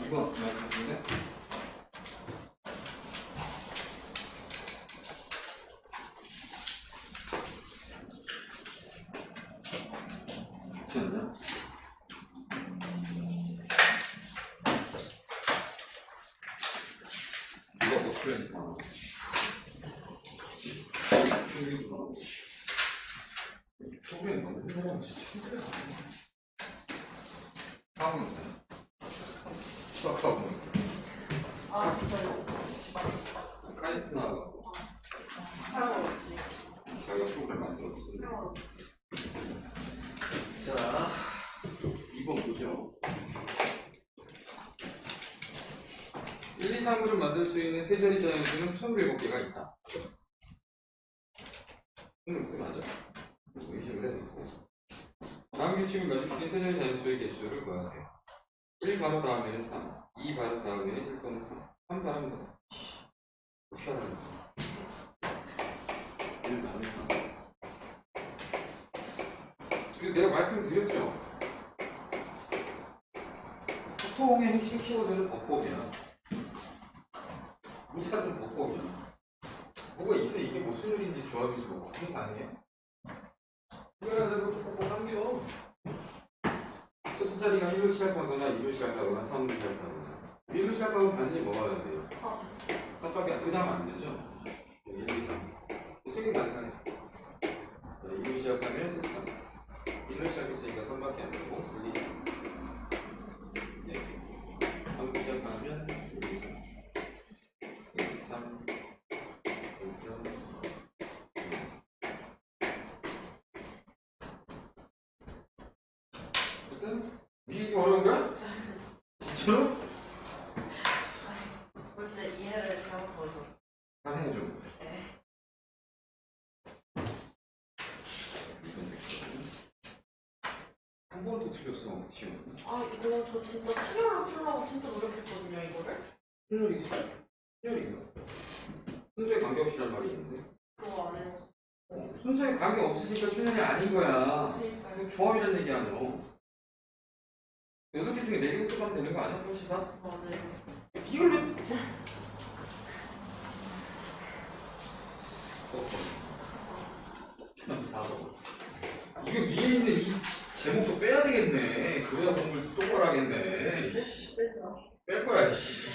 2번 맞는데? 괜찮나? 이거 못 풀려니까. 초기엔 너무 힘들어. 진짜. 하고 있잖아. 수학하고. 아, 진짜요? 카이스트 나와가지고. 할아버지. 자기가 프로그램 만들었어. 할아버지. 자, 2번 보죠. 1, 2, 3으로 만들 수 있는 세 자리 자연수는 27개가 있다. 27개 맞아? 의심을 해도 있고. 다음 규칙을 맞출 수 있는 세 자리 자연수의 개수를 구하세요. 1 바로 다음에는 3, 2 바로 다음에는 1 또는 3, 3 바로 다음에는 어떻게 하라는 거야? 1 다음에 3. 그리고 내가 말씀드렸죠. 소통의 핵심 키워드는 법법이야. 문자는 법법이야. 뭐가 있어? 이게 뭐 순율인지 조합인지 뭐 구분 가능해? 그래야 되고 또 법법 당겨. 소수자리가 1로 시작하거나 2로 시작하거나 3로 시작하거나 1로 시작하면 반드시 뭐가 와야 돼요? 깜빡이 그 다음 안 되죠? 1, 2, 3 세개 가능하네. 2로 시작하면 1, 3 1로 시작했으니까 3밖에 안 되고 1, 2, 3 3로 시작하면 1, 2, 3 1, 2, 3 1, 3 이게 어려운 거야? 진짜로? 근데 이해를 잘못 보셨어. 가능해줘. 네. 한 번도 틀렸어, 시험. 아, 이거 저 진짜 수영을 풀려고 진짜 노력했거든요, 이거를. 순열이지? 순열인가? 순서에 관계없이란 말이 있는데. 그거 안 해요. 순서에 관계없으니까 순열이 아닌 거야. 그러니까요. 조합이란 얘기야, 너. 8개 중에 4개 또 가면 되는 거 아니야? 사실상? 맞아요. 이걸 왜. 난 4번. 이거 위에 있는 이 제목도 빼야 되겠네. 그래야 공부를 똑바로 하겠네. 뺄 거야, 씨.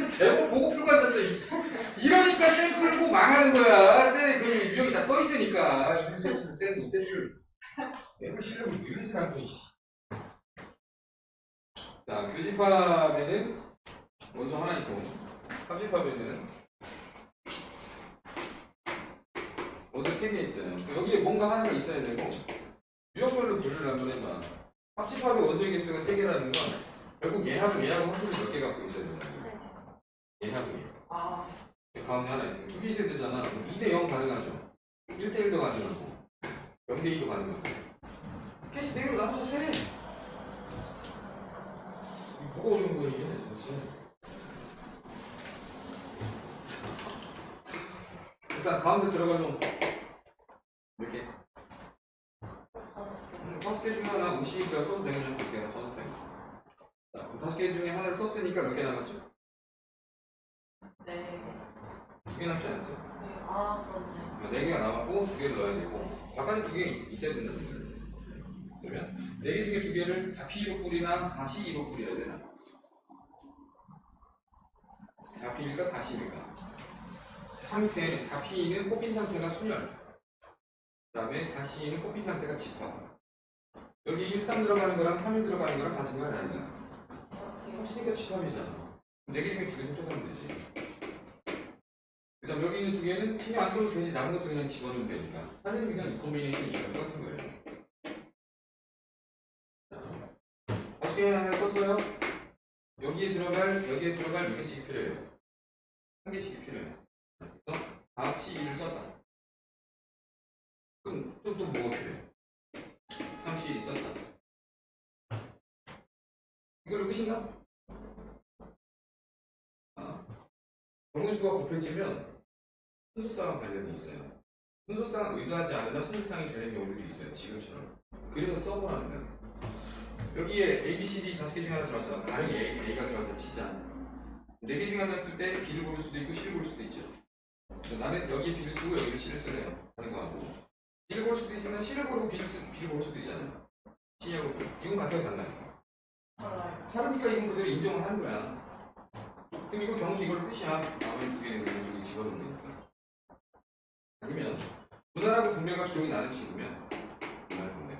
제목 보고 풀고 앉았어, 이씨. 이러니까 쌤 풀고 망하는 거야. 쌤, 그 유형이 다 써있으니까. 쌤, 쌤을. 내가 실력을 늘리지 않고, 이씨. 자, 교집합에는 먼저 하나 있고, 합집합에는 먼저 3개 있어요. 여기에 뭔가 하나가 있어야 되고, 유형별로 분류를 한번 해봐. 합집합의 원소의 개수가 3개라는 건 결국 얘하고 합수를 몇 개 갖고 있어야 된다는 거야. 얘하고 얘. 아. 가운데 하나 있어요. 2개 있어야 되잖아. 2대 0 가능하죠. 1대 1도 가능하고, 0대 2도 가능하고. 계속 4개로 나눠서 세. 뭐가 어려운 거야, 이게? 도대체. 일단 가운데 들어가면 몇 개? 5개 중에 하나 무식이라 써도 되는 몇 개나 써도 돼. 자, 5개 중에 하나를 썼으니까 몇 개 남았죠? 네. 2개 남지 않았어? 네. 아, 그렇네. 4개가 남았고 2개를 넣어야 되고 바깥에 2개 있어야 된다는 거예요. 그러면 4개 중에 2개를 4P1로 뿌리나 4C2로 뿌려야 되나? 4P일까 4C일까? 상태 4P는 뽑힌 상태가 순열, 그 다음에 4C는 뽑힌 상태가 집합. 여기 1, 3 들어가는 거랑 3, 1 들어가는 거랑 같은 거야 아니야? 합치니까 집합이잖아. 4개 중에 2개 선택하면 되지. 그 다음 여기 있는 2개는 신경 안 써도 되지. 남은 것도 그냥 집어넣으면 되니까. 사실은 그냥 이 콤비네이션이 이런 같은 거예요. 자, 5개 하나 썼어요. 여기에 들어갈 몇 개씩이 필요해요? 1개씩이 필요해요. 다음 C1을 썼다. 그럼 또 뭐가 필요해? 3C1이 썼다. 이걸로 끝인가? 정근수가 곱해지면 순서쌍과 관련이 있어요. 순서쌍은 의도하지 않으나 순서쌍이 되는 경우도 있어요. 지금처럼. 그래서 써보라는 거야. 여기에 A, B, C, D 5개 중에 하나 들어왔잖아. 가령이 A가 들어왔다 치자. 4개 중에 하나 쓸 때 B를 고를 수도 있고 C를 고를 수도 있죠. 그래서 나는 여기에 B를 쓰고 여기를 C를 쓰래요. 하는 거하고 B를 고를 수도 있지만 C를 고르고 B를 고를 수도 있잖아요. C하고 B. 이건 같아요, 달라요? 다르니까 이건 그대로 인정을 하는 거야. 그럼 이거 경수 이걸 끝이야. 나머지 2개는 왼쪽에 집어넣는 거니까. 아니면 분할하고 분배가 기억이 나는 친구면 분할 분배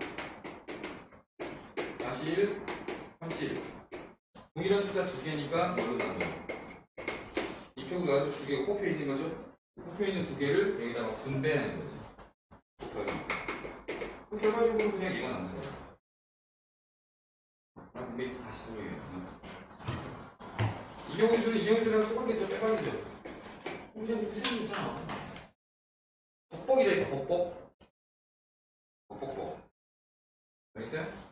41, 37 동일한 숫자 2개니까 뭘로 나눠요? 이 표고 나눠서 2개가 꼽혀 있는 거죠? 꼽혀 있는 2개를 여기다가 분배하는 거죠. 그 결과적으로 그냥 얘가 남는 거야. 그럼 분배 다시 설명해요. 이경우수는 이경우수랑 똑같겠죠? 빼박이죠? 그냥 이렇게 세면 되잖아. 벅벅이라니까, 벅벅. 벅벅벅. 알겠어요?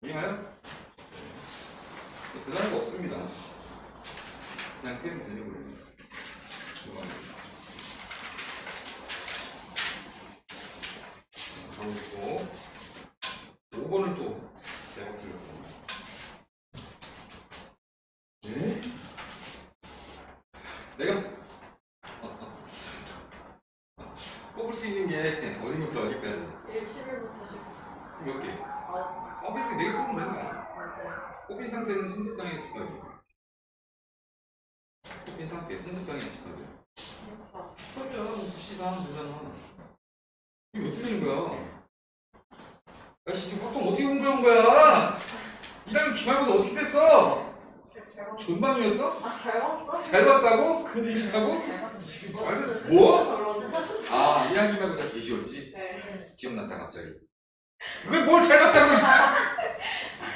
이해가요? 대단한 거 없습니다. 그냥 세면 되는 거예요. 가고 5번을 또 대박 틀렸고. 예? 내가 뽑을 수 있는 게 어디부터 어디까지? 1, 11부터 19. 몇 개? 아, 이렇게 4개 뽑으면 되는 거야. 맞아요. 뽑힌 상태는 순서상의 집합이에요. 뽑힌 상태, 순서상의 집합이에요. 집합. 집합이야, 뭐 구시다 하면 되잖아. 이게 왜 틀리는 거야? 야, 씨, 이거 보통 어떻게 공부해온 거야? 1학년 기말고사 어떻게 됐어? 잘 봤어. 존망이었어? 아, 잘 봤어? 잘 봤다고? 근데 이렇다고? 완전 뭐? 아, 1학년 기말고사 개시웠지? 네. 기억났다 갑자기. 그걸 뭘 잘 봤다고 씨.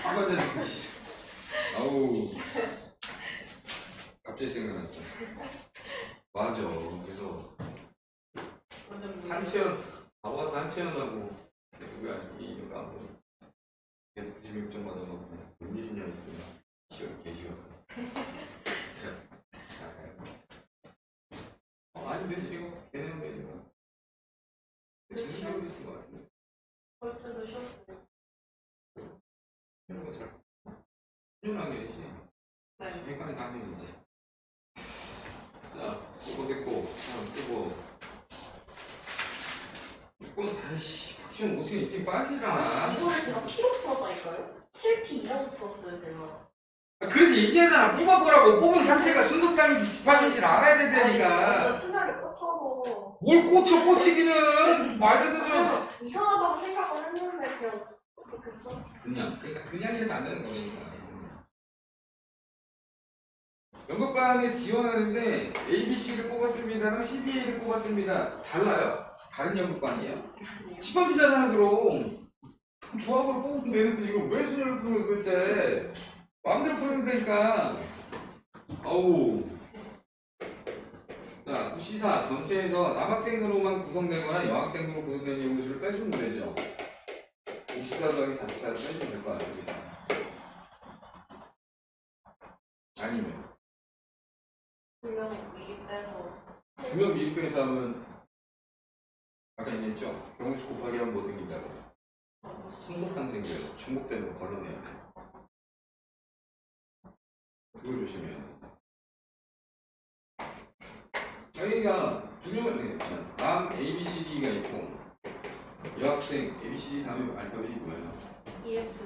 한번전 씨. 아우. 갑자기 생각났어. 맞아. 그래서 한채연 바보 같은 한채연하고 누구야 이가 뭐 계속 96점 받아서 웬일이냐 했더니 시월 개시웠어. 아니 근데 이거 걔네는 왜 이거 재수생으로 있는 것 같은데. 볼 때도 쉬었어요. 이런 거 잘. 1학년이지. 네. 백반이 당연이지. 자, 5번 됐고, 다음 뜨고. 6번, 아이씨, 박시원 5층에 이렇게 빠지잖아. 이거를 제가 P로 풀었다니까요? 7P 이라고 풀었어요, 제가. 그래서 얘기하잖아. 뽑아보라고. 뽑은 상태가 순서상인지 집합인지 알아야 된다니까. 완전 순하게 꽂혀서. 뭘 꽂히기는 말도 안 되는 소리. 이상하다고 생각을 했는데, 그냥 그렇게 풀었어요. 그냥, 그러니까 그냥이라서 안 되는 거니까. 연극반에 지원하는데 ABC를 뽑았습니다랑 CBA를 뽑았습니다. 달라요? 다른 연극반이에요? 집합이잖아 그럼. 조합으로 뽑으면 되는데 이걸 왜 순위를 푸는 거야 도대체. 마음대로 풀어도 되니까. 아우. 자, 9시사 전체에서 남학생으로만 구성되거나 여학생으로 구성된 연구실을 빼주면 되죠. 5시사 더하기 4시사를 빼주면 될 것 같습니다. 아니면 분명 미리 빼서. 두명 미리 빼서 하면 아까 얘기했죠? 경우수 곱하기 하면 뭐 생긴다고. 순서상 생겨요. 중복되는 거 걸러내야 돼. 그걸 조심해야 돼. 여기가 두 명은 남 ABCD가 있고 여학생 ABCD 다음에 알파벳이 뭐예요? EFG.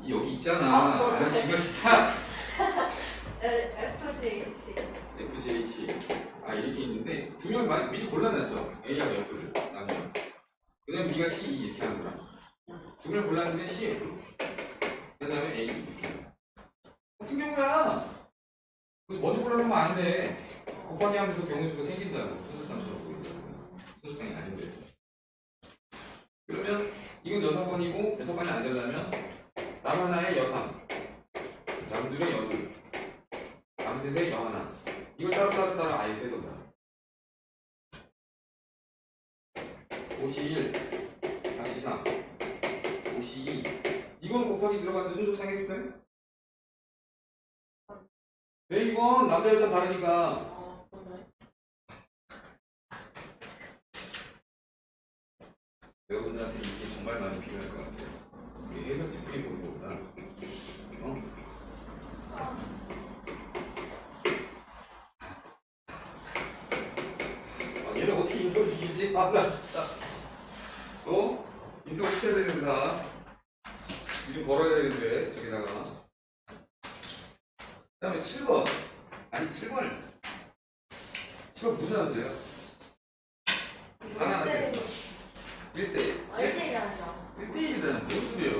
여기 있잖아. 아, 지금 진짜. FGH. FGH. 아, 이렇게 있는데 두 명 미리 골라놨어. A하고 F를 나면. 그 다음에 B가 C 이렇게 하는 거야. 두 명을 골랐는데 C, F. 그 다음에 A. 같은 경우야. 먼저 골라놓으면 안 돼. 곱하기 하면서 경우수가 생긴다고. 순서상처럼 보인다고. 순서상이 아닌데. 그러면 이건 여사번이고 여사번이 안 되려면 남 하나에 여삼, 남둘에 여둘, 남셋에 여하나. 이걸 따로 아예 세던다. 51, 43, 52. 이건 곱하기 들어갔는데 순서상이 돼? 왜 이건 남자 여자 다르니까. 그러네. 여러분들한테 이게 정말 정말 많이 필요할 것 같아요. 이게 해석 짚으게 보는 것보다. 얘를 어떻게 인솔시키지? 나 진짜. 인솔시켜야 되는데, 나. 이름 걸어야 되는데, 저기다가. 그 다음에 7번. 아니, 7번을. 7번 무슨 함수예요? 하나 하나씩. 1대1. 1대1이라니까. 1대1이잖아. 무슨 소리예요?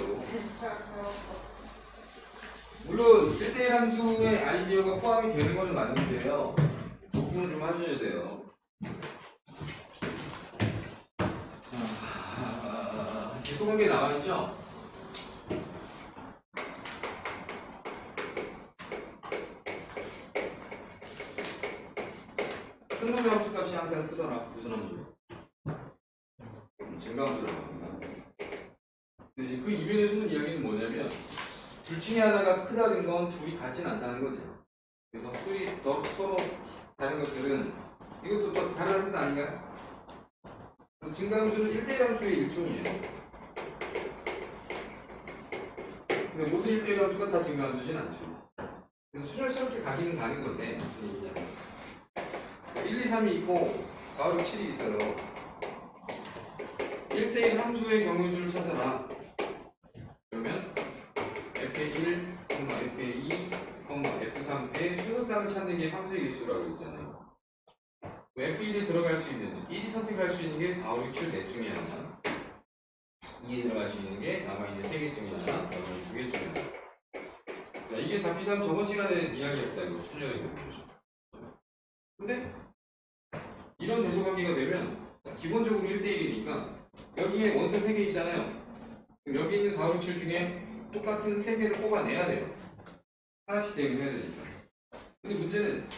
물론 1대1 함수의 아이디어가 포함이 되는 건 맞는데요. 구분을 좀 하셔야 돼요. 계속한 게 나와있죠? 큰 놈의 함수 값이 항상 크더라. 무슨 함수? 증가함수라고 합니다. 근데 이제 그 이변에 숨은 이야기는 뭐냐면 둘 중에 하나가 크다는 건 둘이 같진 않다는 거죠. 그래서 서로 다른 것들은 이것도 또 다른 뜻 아닌가요? 증가함수는 1대1 함수의 일종이에요. 근데 모든 1대1 함수가 다 증가함수진 않죠. 그래서 순열스럽게 가기는 가는 건데 1, 2, 3이 있고 4, 5, 6, 7이 있어요. 1대1 함수의 경우수를 찾아라. 그러면 F의1, F의2, F3의 순서쌍을 찾는 게 함수의 개수라고 있잖아요. F1에 들어갈 수 있는, 1이 선택할 수 있는 게 4, 5, 6, 7 넷 중에 하나, 2에 들어갈 수 있는 게 남아있는 3개 중에 하나, 남아있는 2개 중에 하나. 자, 이게 4, 3 저번 시간에 이야기했다. 이거 출연해 보는 거죠. 근데 이런 대소관계가 되면 기본적으로 1대1이니까 여기에 원소 3개 있잖아요. 그럼 여기 있는 4, 5, 6, 7 중에 똑같은 3개를 뽑아내야 돼요. 하나씩 대응해야 되니까. 근데 문제는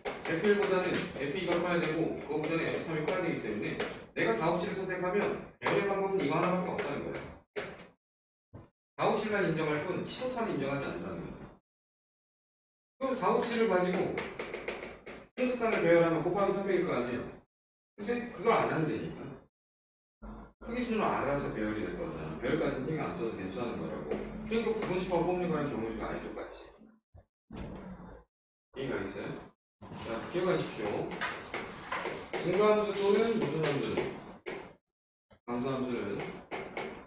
F1보다는 F2가 커야 되고 그거보다는 F3이 커야 되기 때문에 내가 4, 5, 7을 선택하면 배열의 방법은 이거 하나밖에 없다는 거예요. 4, 5, 7만 인정할 뿐 7, 5, 3은 인정하지 않는다는 거예요. 그럼 4, 5, 7을 가지고 순서쌍을 배열하면 곱하기 300일 거 아니에요. 근데 그걸 안 하면 되니까 크기순으로 알아서 배열이 될 거잖아. 배열까지는 신경 안 써도 괜찮은 거라고. 그러니까 부분집하고 뽑는 거랑 경우수가 아예 똑같지. 이해가 있어요? 자, 기억하십시오. 증가함수 또는 무슨 함수는? 감소함수는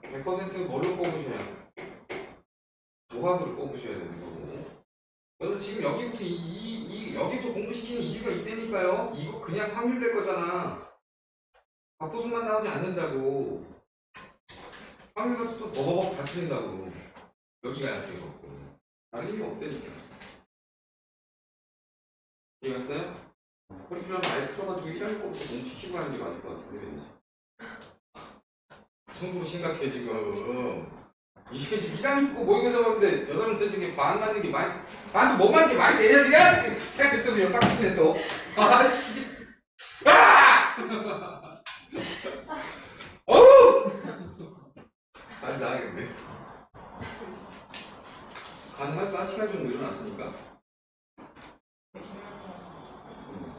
100% 뭘로 뽑으셔야? 조합으로 뽑으셔야 되는 거고. 저는 지금 여기부터 여기부터 공부시키는 이유가 이때니까요. 이거 그냥 확률 될 거잖아. 박보수만 나오지 않는다고. 확률 가서 또 버버벅 다 틀린다고. 여기가 약해서. 다른 의미가 없다니까. 이해갔어요? 커리큘럼 아예 틀어가지고 1학년 거부터 공부시키고 하는 게 맞을 것 같은데, 왠지. 그 정도로 심각해, 지금. 이게 지금 1학년 거 모의고사 봤는데, 여자분들 중에 반 맞는 게 많이, 나한테 뭐 맞는 게 많이 되냐, 지금? 생각했더니 빡치네, 또. 아씨. 아! 어우! 반장하겠네. 가능할까? 시간이 좀 늘어났으니까.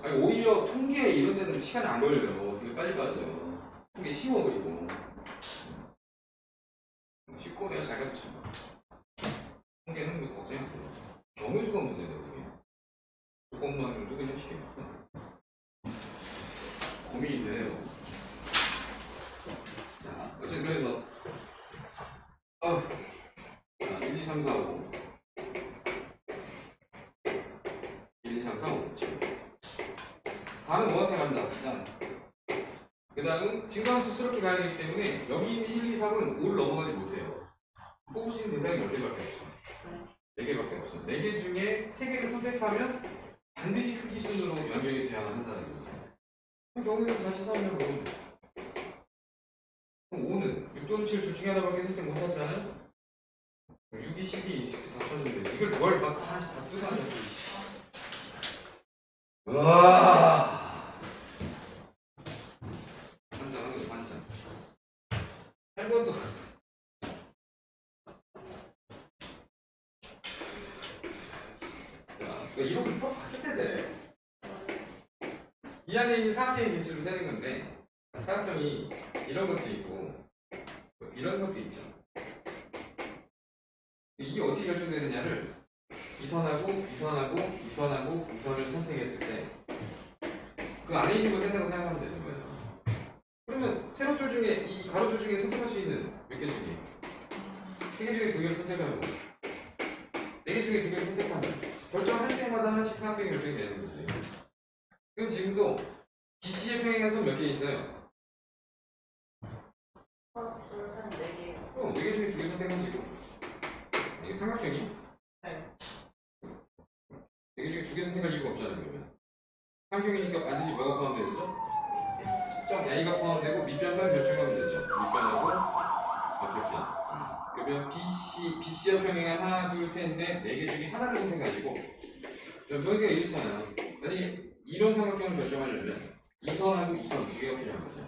아니, 오히려 통계 이런 데는 시간이 안 걸려요. 되게 빨리 빠져요. 통계 쉬워, 그리고. 쉽고 내가 잘 가르쳐. 통계는 뭐 걱정이 안 돼요. 경우수가 문제다, 그게. 조건만으로도 그냥 쉽게 고민이 되네요. 자, 어쨌든 그래서 자, 1, 2, 3, 4, 5 1, 2, 3, 4, 5 7 4는 5한테 간다. 짠. 그 다음은 증가함수스럽게 가야 되기 때문에 여기 있는 1, 2, 3은 5를 넘어가지 못해요. 뽑으시는 대상이 몇 개밖에 없어. 4개밖에 없어. 4개 중에 3개를 선택하면 반드시 크기 순으로 연결이 돼야 한다는 거죠. 경우에는 다시 사면 그럼 5는 6 또는 7 둘 중에 하나밖에 선택 못하지 않아요? 6이 12 다 찾는데 이걸 뭘 막 하나씩 다 쓰고 하냐고. 와 반장하는 거죠, 반장. 8번도 이런 거 풀어 봤을 텐데 이 안에 있는 사각형의 개수를 세는 건데 사각형이 이런 것도 있고 이런 것도 있죠. 이게 어떻게 결정되느냐를 이선을 선택했을 때 그 안에 있는 걸 된다고 생각하면 되는 거예요. 그러면 세로줄 중에 이 가로줄 중에 선택할 수 있는 몇 개 중에 3개 중에 2개를 선택하고 4개 중에 2개를 선택하면 결정할 때마다 하나씩 삼각형이 결정이 되는 거지. 그럼 지금도 BC의 평행한 선 몇 개 있어요? 하나, 둘, 셋, 네 개. 그럼 4개 중에 2개 선택하면 되고 이게 삼각형이? 네. 4개 중에 2개 선택할 이유가 없잖아요. 그러면 삼각형이니까 반드시 뭐가 포함되죠? 점 A가 포함되고 밑변만 결정하면 되죠. 밑변하고 앞변. 그러면 BC와 평행한 하나, 둘, 셋, 넷, 4개 중에 하나를 선택하시고 명세가 이렇잖아요. 만약에 이런 삼각형을 결정하려면 이선하고 이선 2개가 필요한 거죠.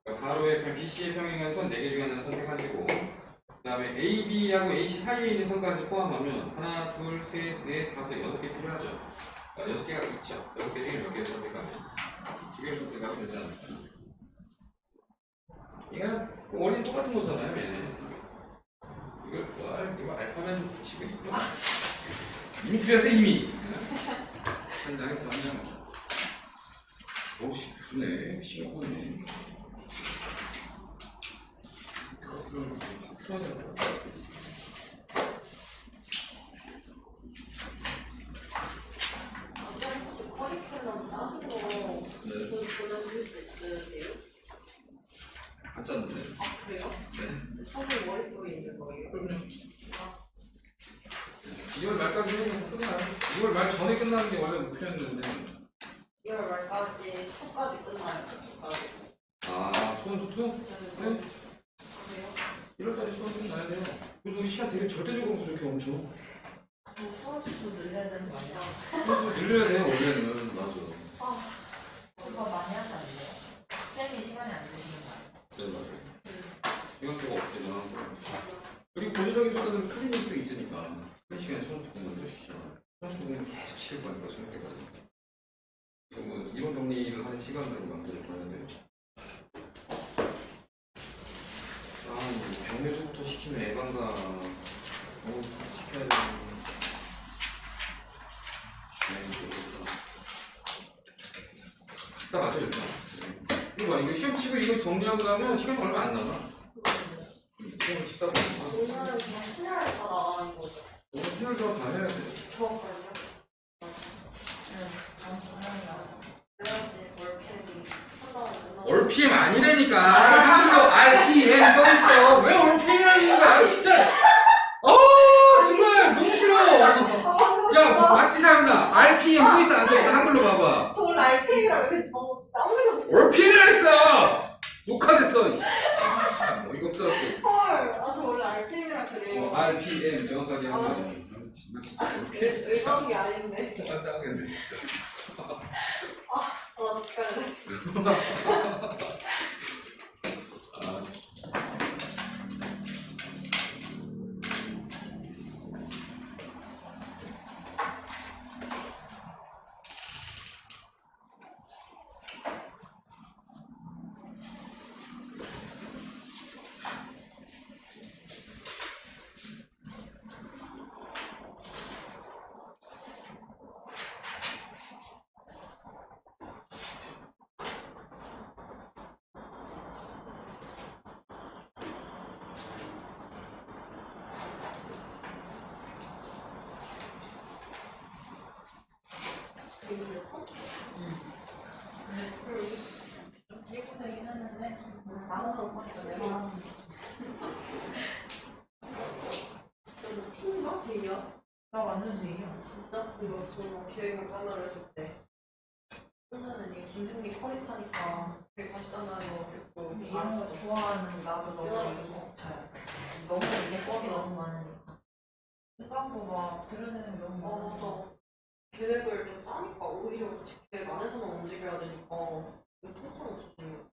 그러니까 가로에 그냥 BC에 평행한 선 4개 중에 하나를 선택하시고 그 다음에 AB하고 AC 사이에 있는 선까지 포함하면 하나, 둘, 셋, 넷, 다섯, 6개 필요하죠. 6개가 있죠. 6개 중에 몇 개를 선택하면 2개를 선택하면 되지 않을까. 이건 원리 똑같은 거잖아요. 얘는 이걸 알파벳을 붙이고 있고 이미 틀렸어 이미. 한 장에서 한 장. 오, 쉽네. 심각하네. 그럼 확 틀어져. 혹시 커리큘럼 짜신 거 보내주실 수 있으세요? 안 짰는데. 아, 그래요? 네. 선생님 머릿속에 있는 거예요? 그럼요. 2월 말까지 하면 끝나요. 2월 말 전에 끝나는 게 원래 목표였는데. 2월 말까지 2까지 끝나요. 2까지. 아, 수원수 2? 네. 그래요? 1월달에 수원 끝나야 돼요. 그래서 시간 되게 절대적으로 부족해 엄청. 수업수 늘려야 되는 거 아니야? 그래서 늘려야 돼요 원래는. 맞아. 그거 많이 하지 않나요? 쌤이 시간이 안 되시는 거 아니에요? 네 맞아요. 이건 그거 없대요. 그리고 고조적인 수단은 클리닉도 있으니까 한 시간에 수원수 공부를 또 시키잖아. 수원수 공부는 계속 시킬 거니까 수능 때까지. 이거 뭐 이론 정리를 하는 시간으로 만들어야 돼요. 병매주부터 시키면 에반가 시켜야 되는 딱 맞죠 일단. 이거 봐 이거 시험 치고 이거 정리하고 나면 시간이 얼마 안 남아. 시험을 치다 보니까 오늘은 그냥 수혈과 나가는 거죠. 오늘 수능 수업 다 해야 돼. 저걸요? 응. 감사합니다. 그래야지 월패기 한 달에 끝나고. 올PM 아니라니까. 한글로 RPM 써있어. 왜 올PM이라는 거야 진짜. 정말 너무 싫어. 야 맞지 사람다. RPM 써있어 안 써있어 한글로 봐봐. 저 원래 RPM이라고 그랬지 방금 진짜 아무 생각 없어. 올PM이라 했어. 녹화됐어. 참 어이가 없어갖고. 헐, 아, 저 원래 RPM이라 그래요. RPM 정확하게 하면 진짜 이렇게 의도한 게 아닌데. 딴딴하겠네 진짜. 나 죽갈래. 좀 찔끔하긴 했는데 아무도 없었어. 내가 저도 T인가? J야? 나 완전 제이야. 진짜? 이거 저 기획을 짠다고 했을 때. 그러면은 이 김승리 커리타니까 되게 다시 짠다는 거 듣고 이런 거 좋아하는 나도 너무 이거 잘. 너무 이게 법이 너무 많으니까. 생각도 막 들으는 게 너무 많아. 맞아. 계획을 좀 짜니까 오히려 같이 계획 안에서만 움직여야 되니까 이거 통통 없었어요.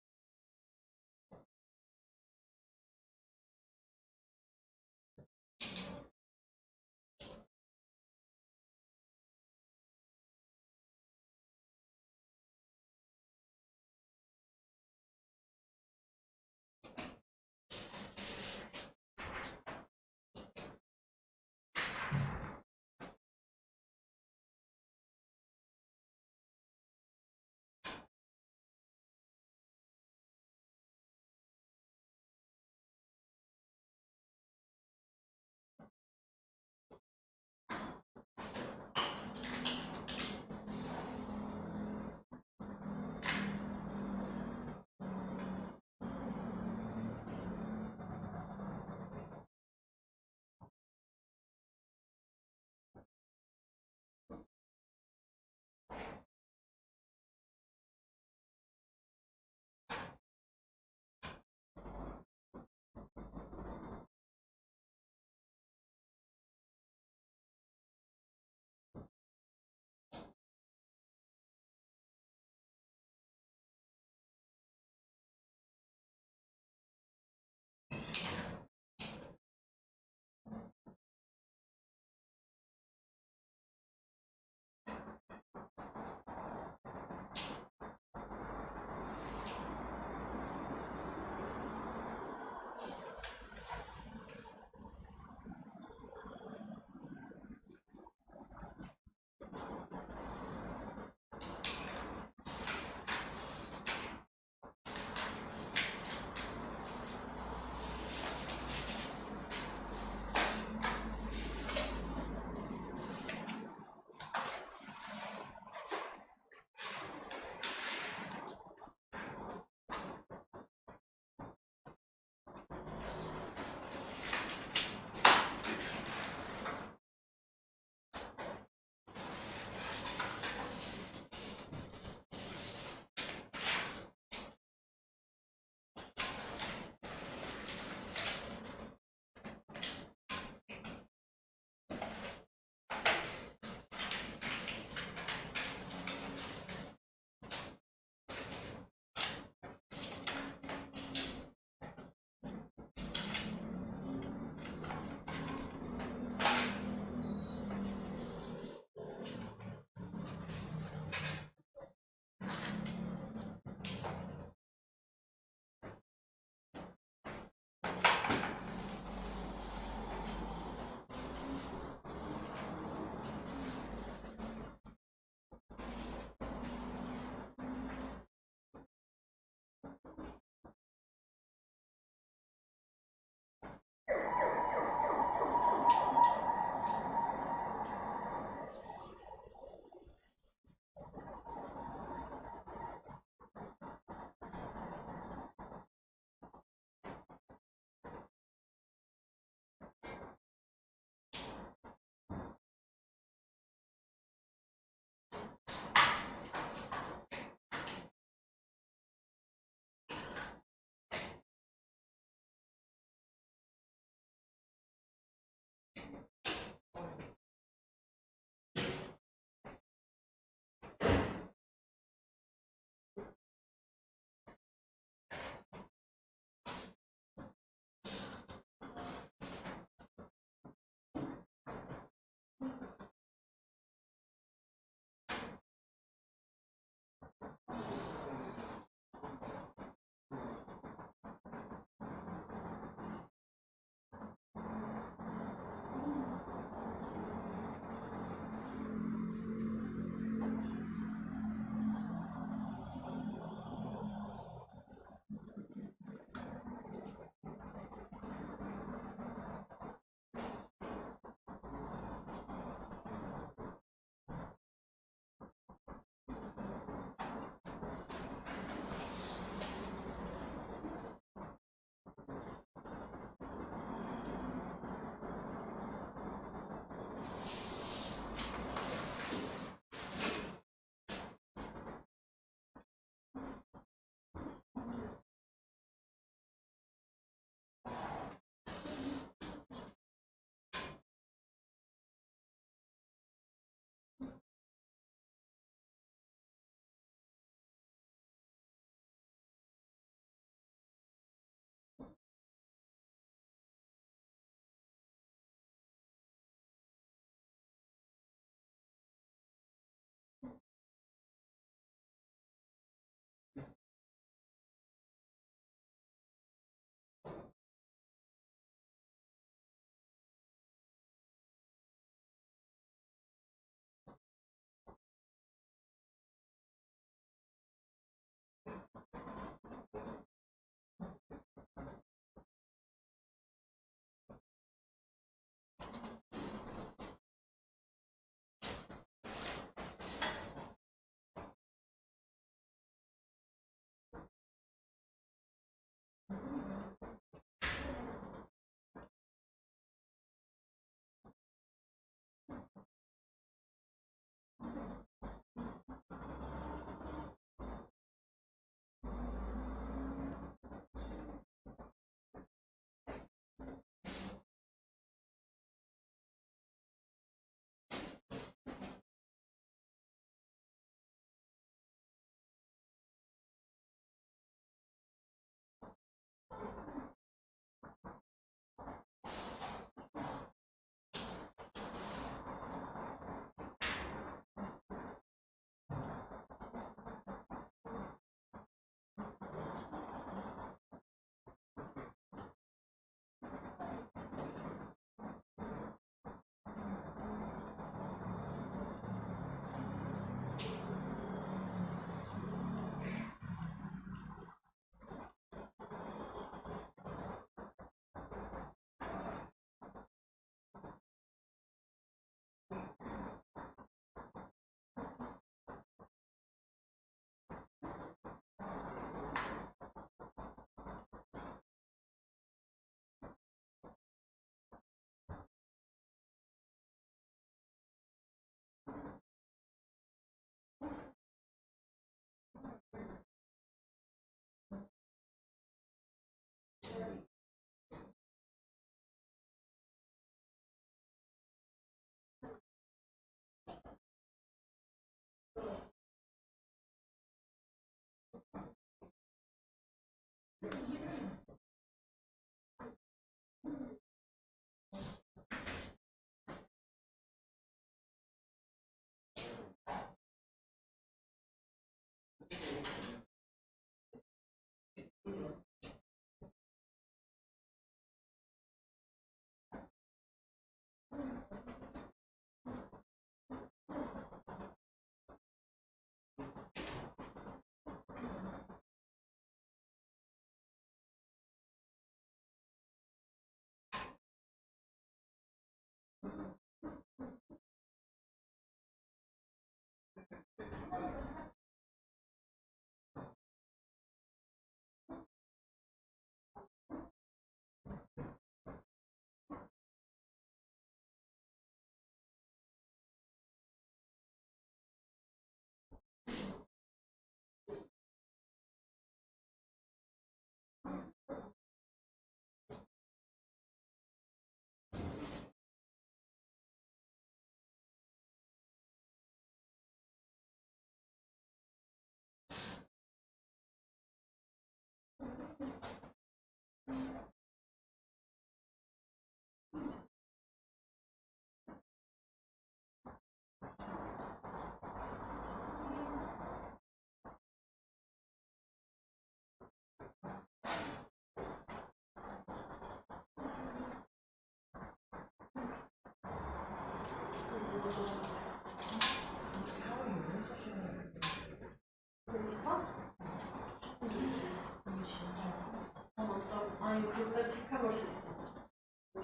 아니 그때 칙해볼 수 있어.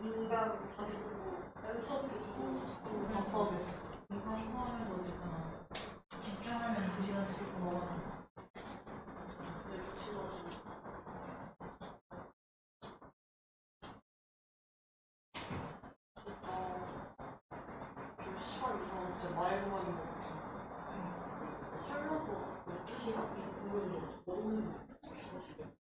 인간 다 듣고 셀수 듣고 다 퍼져. 인간이 포함해도 있잖아. 집중하면 2시간 듣고 먹어야 근데 미친거지. 몇 시간 이상 진짜 말만 먹었어. 살려서 12시간 이상 보면 너무 죽어.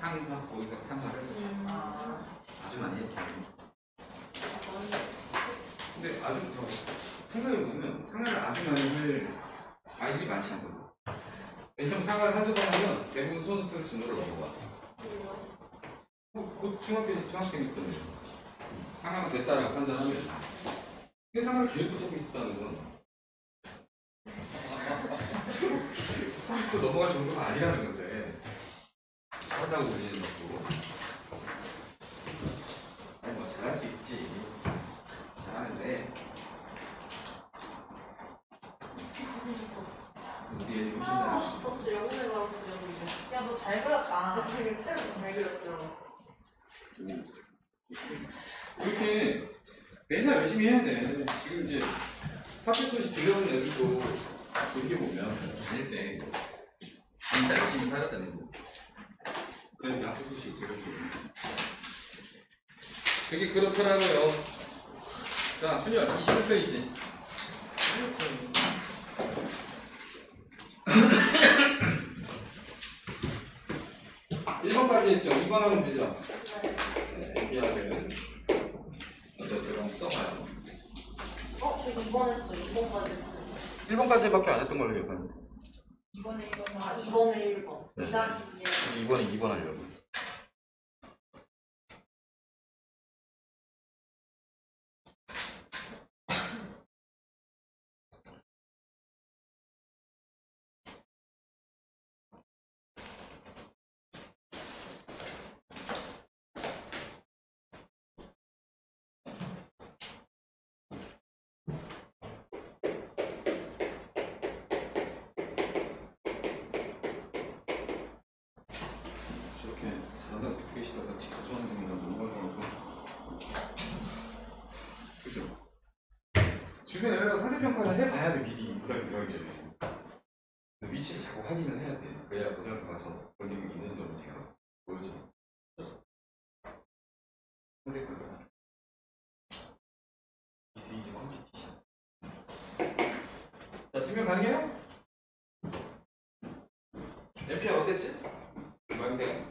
상하, 거기서 상하를 아주 많이 했다. 근데 아주 생각해보면 상하를 아주 많이 할 아이들이 많지 않거든. 왜냐면 상하를 한두 번 하면 대부분 수험수들 진로를 넘어가. 곧 중학생일 거예요. 상하가 됐다라고 판단하면. 근데 상하를 계속 붙잡고 있었다는 건 수험수들 넘어갈 정도가 아니라는 건데. 잘한다고 그러시는 것도. 아니 뭐 잘할 수 있지. 잘하는데. 우리 애들이 훨씬 잘. 저 진짜 영문에 가서 배웠는데. 야, 너 잘 그렸다. 쌤도 잘 그렸죠. 이렇게 매사 열심히 해야 돼. 지금 이제 학교 소식 들려오는 애들도 이렇게 보면 다닐 때 진짜 열심히 살았다는 거. 그러니까 학교 소식 들려주고. 그게 그렇더라고요. 자, 순열 21페이지. 1번까지 했죠? 2번 하면 되죠? 네, MBR은 어쩌저쩌고 써봐요. 저 2번 했어. 2번까지 했어. 1번까지밖에 안 했던 걸로 기억하는데. 이번에 이거 아, 나 2번에 1번. 네. 2-2에. 2번에 2번 하려고. 저렇게 잘한다고 듣고 계시다가 진짜 수하는 중이라 넘어가고. 그죠? 주변 애들하고 상대평가를 해봐야 돼, 미리. 고등학교 들어가기 전에. 위치를 자꾸 확인을 해야 돼. 그래야 고등학교 가서 본인이 있는 점을 제가 보여줘. 상대평가. This is competition. 자, 증명 가능해요? LPR 어땠지? 모양새가?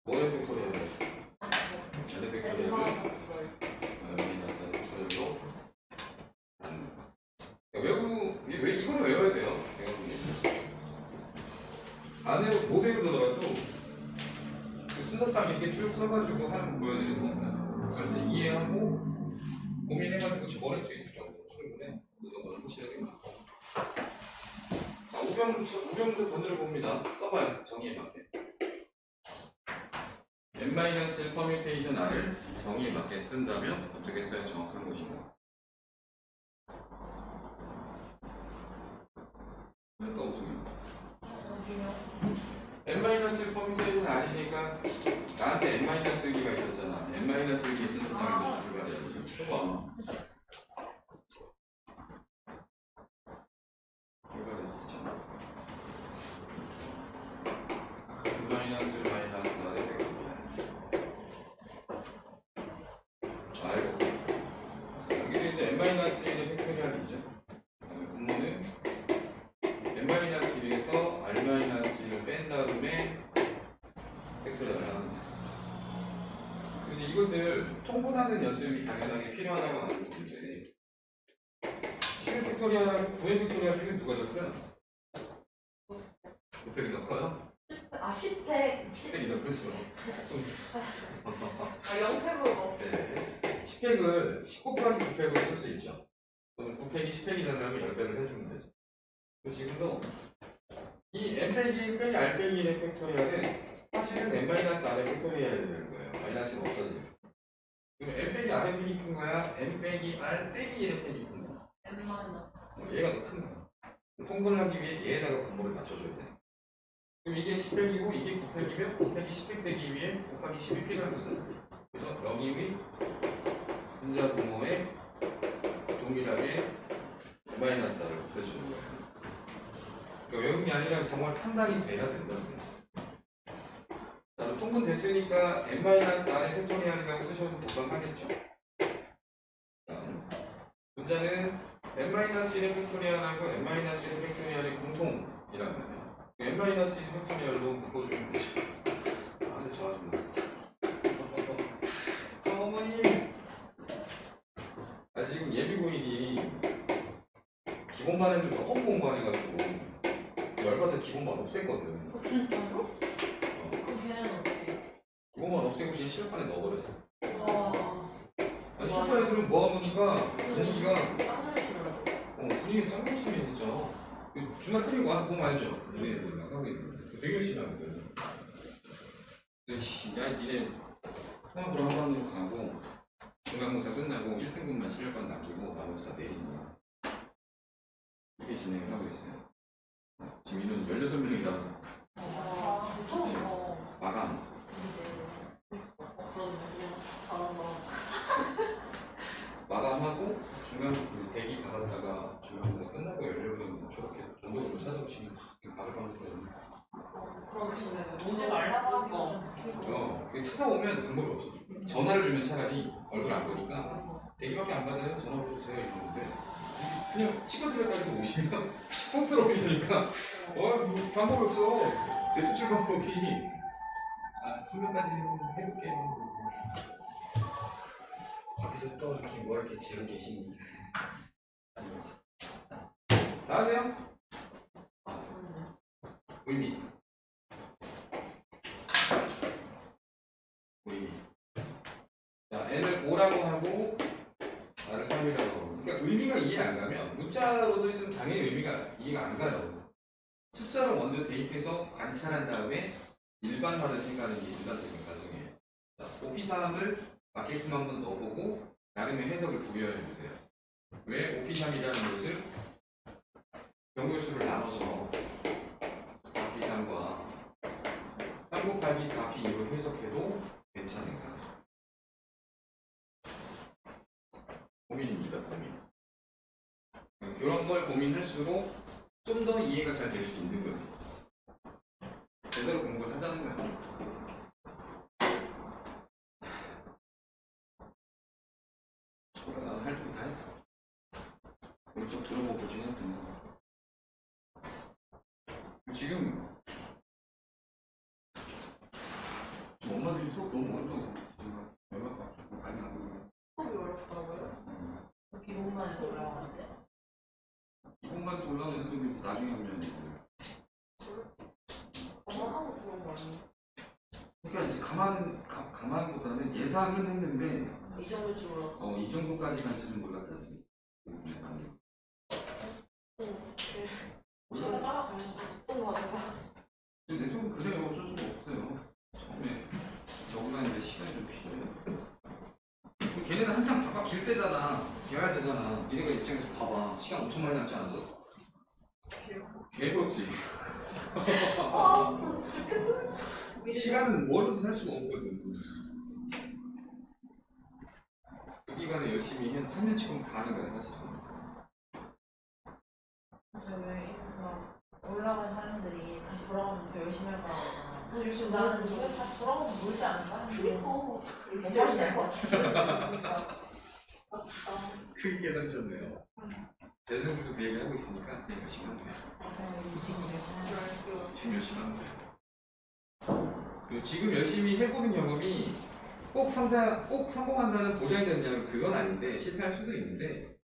뭐의 팩토리얼이야? 전의 팩토리얼을 마이너스 팩토리얼로 왜 이거는 외워야 돼요? 안에 모델로 들어가도 그 순서상 이렇게 쭉 써가지고 하는 거 보여드렸었나? 그걸 이제 이해하고 고민해가지고 적어낼 수 있을 정도로 충분해. 그 정도는 하셔야 됩니다. 자, 우병도 번들어 봅니다. 써봐요. 정의에 맞게. n-1 퍼뮤테이션 r을 정의에 맞게 쓴다면 어떻게 써야 정확한 것인가? 또 없으면 n-1 퍼뮤테이션 r이니까 나한테 n-1기가 있었잖아. n-1기 순서상에서 출발해야지. 해봐. 출발했지. 마이너스 아래 팩토리얼. 아이고. 여기도 이제 n-1의 팩토리얼이죠. 분모는 n-1에서 r-1을 뺀 다음에 팩토리얼을 합니다. 이제 이것을 통분하는 연습이 당연하게 필요하다고 하는 건데 10의 팩토리얼하고 9의 팩토리얼 중에 누가 더 커요? 9팩이 더 커요? 10팩. 10팩이 더 크죠. 0팩으로 넣었어. 네. 10팩을 10 곱하기 9팩으로 쓸 수 있죠. 그럼 9팩이 10팩이라는 하면 10배를 해주면 되죠. 그리고 지금도 이 n-1 빼기 r 빼기 1의 팩토리얼은 사실은 n-r의 팩토리얼이 되는 거예요. 마이너스가 없어지는. 그럼 n 빼기 r의 팩이 큰 거야? n 빼기 r 빼기 1의 팩이 큰 거야? 얘가 더 큰 거야. 통분을 하기 위해 얘에다가 분모를 맞춰줘야 돼. 그럼 이게 10팩이고 이게 9팩이면 9팩이 10팩 되기 위해 곱하기 10이 필요한 거잖아. 그래서 여기의 분자 분모에 동일하게 n-r을 곱해주는 거예요. 그러니까 외국이 아니라 정말 판단이 돼야 된다는 거예요. 나도 통분 됐으니까 n-r의 팩토리얼이라고 쓰셔도 무방하겠죠. 분자는 n-1의 팩토리얼하고 n-1의 팩토리얼의 n-1 팩토리얼로 바꿔주면 되죠. 아, 근데 저 아줌마 저 어머님 아 지금 예비고일이 기본반 애들 너무 공부해가지고 열받아 기본반 없앴거든. 진짜요? 어, 그럼 걔네는 어떻게 해? 기본반 없애고 그냥 실업반에 넣어버렸어. 와. 아니 실업반 애들은 모아놓으니까 분위기가 땀을 실으라고. 분위기 쌍욕심해 진짜. 그 주말 끝이고 와서 보면 알죠. 우리 애들 막 하고 있는 거. 되게 열심히 하거든. 근데 야 니네 통합으로 한반도로 가고 중간고사 끝나고 1등급만 실력반 남기고 나머지 다 내리는 거야. 이게 진행을 하고 있어요. 지금 인원 16명이라서 아, 진짜? 마감. 그러네. 잘한다. 마감하고 중간 그 대기 받았다가 중간고사 끝나고 열려면 저렇게 전국으로 찾아오시면 바로 가는 거거든요. 그럼 요즘에 오지 말라고 하니까 그게 찾아오면 방법이 없어. 전화를 주면 차라리 얼굴 안 보니까 대기밖에 안 받아요. 전화 주세요 이러는데 그냥 찍어드려가지고 오시면 뽕 들어오시니까 뭐 방법이 없어. 내투출 방법이 투명까지 해볼게. 밖에서 또 이렇게 뭐 이렇게 재고 계시니 나가세요. 의미 자 n을 5라고 하고 나를 3이라고 하고 그러니까 의미가 이해 안 가면 문자로 써 있으면 당연히 의미가 이해가 안 가요. 숫자로 먼저 대입해서 관찰한 다음에 일반화를 생각하는 게 일반적인 과정이에요. 자, OP3을 맞게끔 한번 넣어보고 나름의 해석을 부여해주세요. 왜 OP3이라는 것을 경우수를 나눠서 4P3과 3 곱하기 4P2로 해석해도 괜찮은가? 고민입니다, 고민. 그런 걸 고민할수록 좀 더 이해가 잘 될 수 있는 거지. 제대로 공부를 하자는 거야. 나는 할 줄 다 했다. 우리 좀 들어보고 좀 해도 된다. 지금 엄마들이 수업 너무 어렵다고 제가 연락 와주고 많이 하고 수업이 어렵다고요? 비공만 해서 올라가는데. 이공간도 올라오는 애들도 나중에 하면 엄마 하고 그런 거 아니에요? 그러니까 이제 가만보다는 예상은 했는데 이 정도일 줄 몰랐어. 이 정도까지 갈 줄은 몰랐다지. 제가 따라가면서 어떤 거 같아요? 근데 좀 그래요. 어쩔 수가 없어요. 처음에 저보다 이제 시간이 좀 필요해요. 걔네는 한창 바빠 길 때잖아. 기어야 되잖아. 니네가 입장에서 봐봐. 시간 엄청 많이 남지 않았어? 개부럽지. 아, 좋겠어. 시간은 뭐로도 살 수가 없거든. 그 기간에 열심히 한 3년치고 다 하는 거야 사실. 왜 막 올라간 사람들이 다시 돌아가면 더 열심히 할 거라고 하잖아. 열심히 나는 놀고 집에 다시 돌아가면 놀지 않을까? 그니까. 진짜 열심히 할것 같아. 아, 진짜. 크게 깨달으셨네요. 재승부도 그 얘기 하고 있으니까 그냥 열심히 하는 거야. 지금 열심히 하는 거야. 지금 열심히 하는 거야. 그리고 지금 열심히 해보는 경험이 꼭 성공한다는 보장이 되느냐면 그건 아닌데 실패할 수도 있는데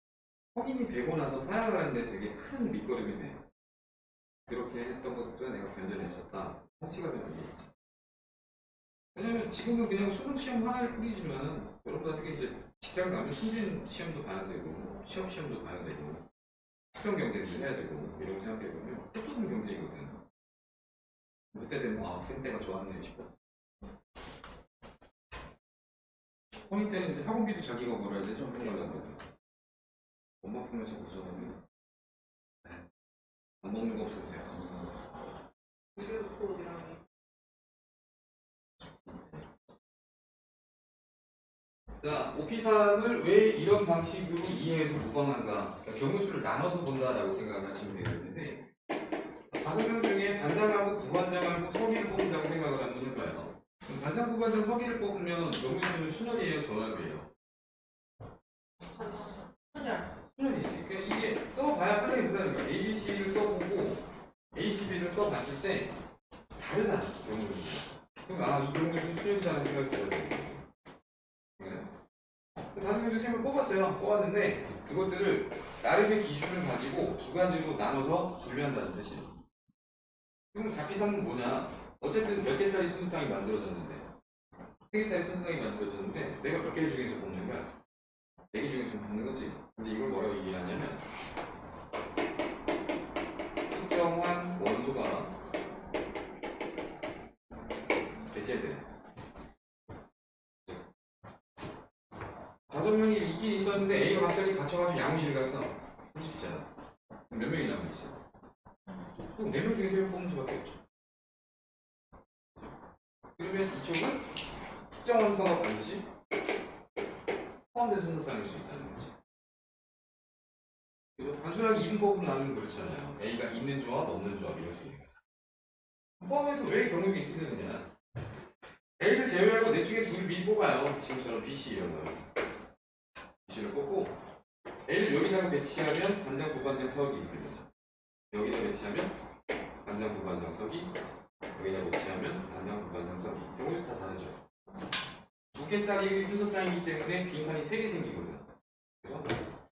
확인이 되고 나서 사약을 하는데 되게 큰 밑거름이 돼. 그렇게 했던 것도 내가 변전했었다. 성취가 되는 거지. 왜냐면 지금은 그냥 수능 시험 하나일 뿐이지만 여러분 나중에 이제 직장 가면 승진 시험도 봐야 되고 시험도 봐야 되고 수경 경쟁도 해야 되고 이런 거 생각해보면 또 다른 경쟁이거든. 그때 되면 학생 때가 좋았네 싶어. 성인 때는 이제 학원비도 자기가 벌어야 되죠. 학원 가려면 엄마 품에서 고생하면 안 먹는 것부터 이제 안 먹는 거. 그리고 자, OP3을 왜 이런 방식으로 이해해도 무방한가? 그러니까 경우수를 나눠서 본다라고 생각을 하시면 되겠는데 5명 중에 반장하고 부반장하고 서기를 뽑는다고 생각을 한번 해봐요. 그럼 반장, 부반장, 서기를 뽑으면 경우수는 순열이에요, 전압이에요? 순열. 순열이지. 그러니까 이게 써봐야 판단이 된다는 거야. ABC를 써보고 ACB를 봤을 때 다르잖아, 경우를. 그럼 이 경우를 좀 수렴이라는 생각이 들어야 되는 거죠. 다른 경우 셈을 뽑았어요. 뽑았는데 그것들을 나름의 기준을 가지고 두 가지로 나눠서 분류한다는 뜻이에요. 그럼 잡히성은 뭐냐? 어쨌든 몇 개짜리 순서상이 만들어졌는데, 3개짜리 순서상이 만들어졌는데 내가 몇 개 중에서 뽑는 거야? 4개 중에서 뽑는 거지. 근데 이걸 뭐라고 얘기하냐면 특정한 원소가 배제돼. 5명이 있긴 있었는데 A가 갑자기 갇혀가지고 양호실 갔어. 할 수 있잖아. 몇 명이 남아있어? 그럼 4명 중에 3명 뽑는 수밖에 없죠. 그러면 이쪽은 특정 원소가 반드시 포함된 순서상일 수 있다는 거지. 그래서 단순하게 이분법으로 나누면 그렇잖아요. A가 있는 조합, 없는 조합 이럴 수 있는 거죠. 포함해서 왜 경우가 있게 되느냐? A를 제외하고 내 중에 둘을 미리 뽑아요. 지금처럼 B, C 이런 거요. B씨를 뽑고 A를 여기다가 배치하면 반장, 부반장, 서기 이렇게 되죠. 여기다 배치하면 반장, 부반장, 서기, 여기다 배치하면 반장, 부반장, 서기. 경우에서 다 다르죠. 2개짜리 순서쌍이기 때문에 빈칸이 3개 생기거든. 그래서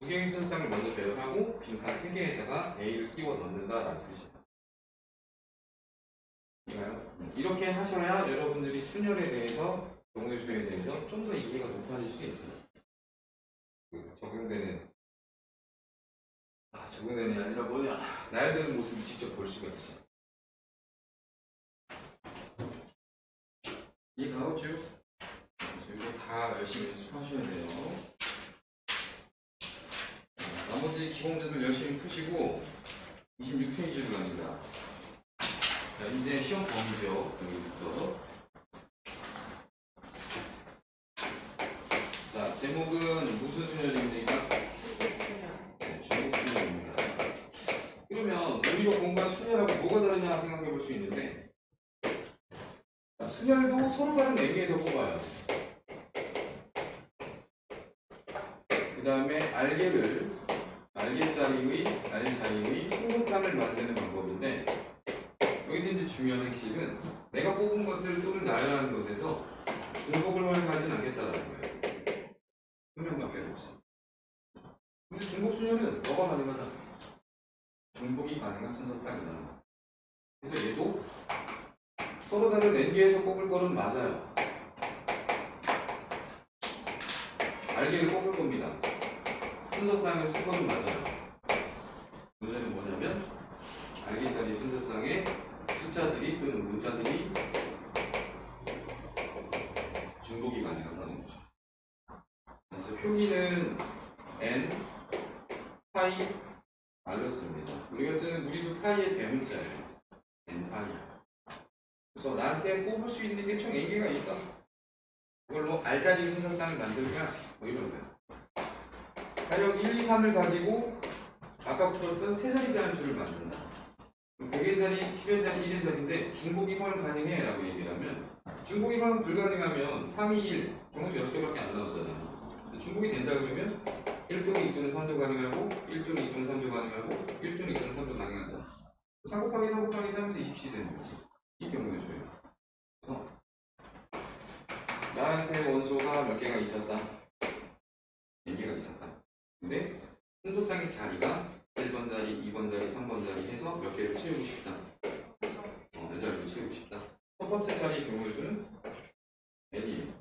2개의 순서쌍을 먼저 배열하고 빈칸 3개에다가 A를 끼워 넣는다라는 뜻입니다. 이렇게 하셔야 여러분들이 순열에 대해서, 경우의 수에 대해서 좀 더 이해가 높아질 수 있어요. 적용되는 게 아니라 뭐냐, 나열되는 모습을 직접 볼 수가 있어. 이 가로줄 이거 다 열심히 연습하셔야 돼요. 나머지 기본들을 열심히 푸시고 26페이지로 갑니다. 자, 이제 시험 범위죠. 여기부터. 자, 제목은 무슨 수련입니까? 그러면 우리가 공부한 순열하고 뭐가 다르냐 생각해 볼 수 있는데, 순열도 서로 다른 의미에서 뽑아요. 그 다음에 알개자리의 순서쌍을 만드는 방법인데, 여기서 이제 중요한 핵심은 내가 뽑은 것들 또는 나열하는 것에서 중복을 허용하진 않겠다라는 거예요. 분명밖에 없어. 근데 중복 순열은 뭐가 가능하다? 중복이 가능한 순서쌍이다. 그래서 얘도 서로 다른 n개에서 뽑을 거는 맞아요. 알개를 뽑을 겁니다. 순서쌍을 쓸 거는 맞아요. 문제는 뭐냐면 알개자리 순서쌍에 숫자들이 또는 문자들이 중복이 가능하다는 거죠. 그래서 표기는 n, 파이, r로 씁니다. 우리가 쓰는 무리수 파이의 대문자예요. n 파이. 그래서 나한테 뽑을 수 있는 게 총 n개가 있어. 그걸로 r까지 순서쌍을 만들까? 뭐 이런 거야. 가령 1, 2, 3을 가지고 아까 풀었던 세 자리짜리 줄을 만든다. 100의 자리, 10의 자리, 1의 자리인데 중복이 허용 가능해 라고 얘기를 하면, 중복이 허용 불가능하면 3, 2, 1 경우수 6개밖에 안 나오잖아요. 중복이 된다 그러면 1 또는 2 또는 3도 가능하고 1 또는 2 또는 3도 가능하고 1 또는 2 또는 3도 가능하다. 3 곱하기 3 곱하기 3에서 20씩 되는 거지. 이 경우의 수예요. 나한테 원소가 몇 개가 있었다? 4개가 있었다. 근데 순서쌍의 자리가 1번 자리, 2번 자리, 3번 자리 해서 몇 개를 채우고 싶다. 몇 자리를 채우고 싶다. 첫 번째 자리 경우의 수는 n이에요.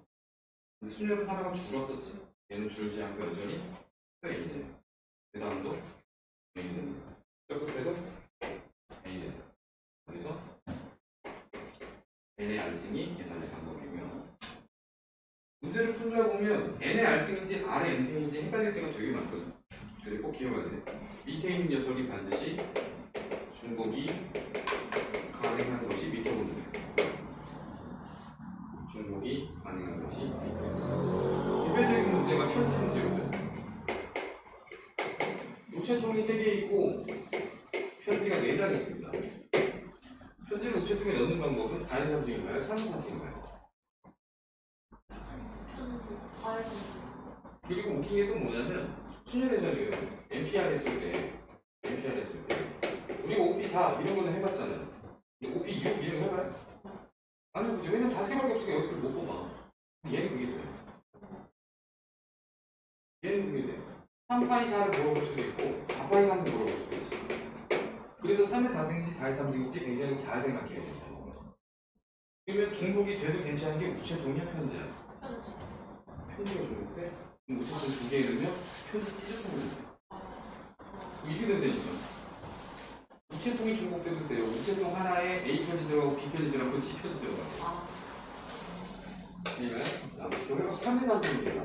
근데 순열은 하나가 줄었었지. 얘는 줄지 않고 여전히 n이에요. 그 다음도 n이 됩니다. 저 끝에도 n이 됩니다. 그래서 n의 알승이 계산의 방법이고요. 문제를 풀다 보면 n의 알승인지 r의 n승인지 헷갈릴 때가 되게 많거든. 그래 꼭 기억하세요. 밑에 있는 녀석이 반드시 중복이 가능한 것이 밑에 오는 거예요. 중복이 가능한 것이 밑에 오는 거예요. 대표적인 문제가 편지 문제거든. 우체통이 3개 있고 편지가 4장 있습니다. 편지를 우체통에 넣는 방법은 4인 3징인가요? 3인 4징인가요? 그리고 웃긴 게 또 뭐냐면 순열에서는 NPR 했을 때 우리가 OP4 이런 거는 해봤잖아요. 근데 OP 6 이런 거 해봐요? 아니 그죠? 왜냐면 5개밖에 없으니까 여기서 못 뽑아. 얘는 그게 돼. 얘는 그게 돼. 3파이 4를 물어볼 수도 있고 4파이 3도 물어볼 수도 있어. 그래서 3의 4승인지 4의 3승인지 굉장히 잘 생각해야 된다. 그러면 중복이 돼도 괜찮은 게 우체통이야 편지야? 편지. 편지가 중복돼? 그럼 우체통 2개 넣으면 편지 찢어서 보면 돼. 이게 된다니까. 우체통이 중복돼도 돼요. 우체통 하나에 A 편지 들어가고 B 편지 들어가고 C 편지 들어가고. 그러니까 3의 4승입니다.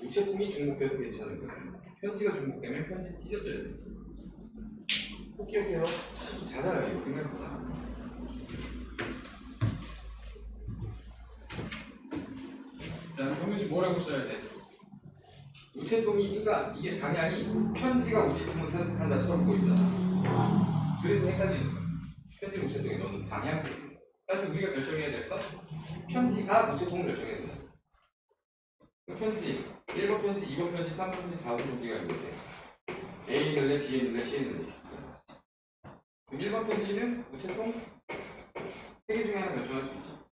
우체통이 중복돼도 괜찮은 거예요. 편지가 중복되면 편지 찢어져야 돼. 꼭 기억해요. 수수 자잘하게 이거 생각보다. 자, 정규식 뭐라고 써야 돼? 우체통이, 그러니까 이게 방향이 편지가 우체통을 선택한다처럼 보이잖아. 그래서 헷갈리는 거야. 편지를 우체통에 넣는 방향이. 따라서 우리가 결정해야 될 건 편지가 우체통을 결정해야 된다. 편지, 1번 편지, 2번 편지, 3번 편지, 4번 편지가 있는데 A 넣을래, B 넣을래, C 넣을래. 그럼 1번 편지는 우체통 3개 중에 하나 결정할 수 있죠.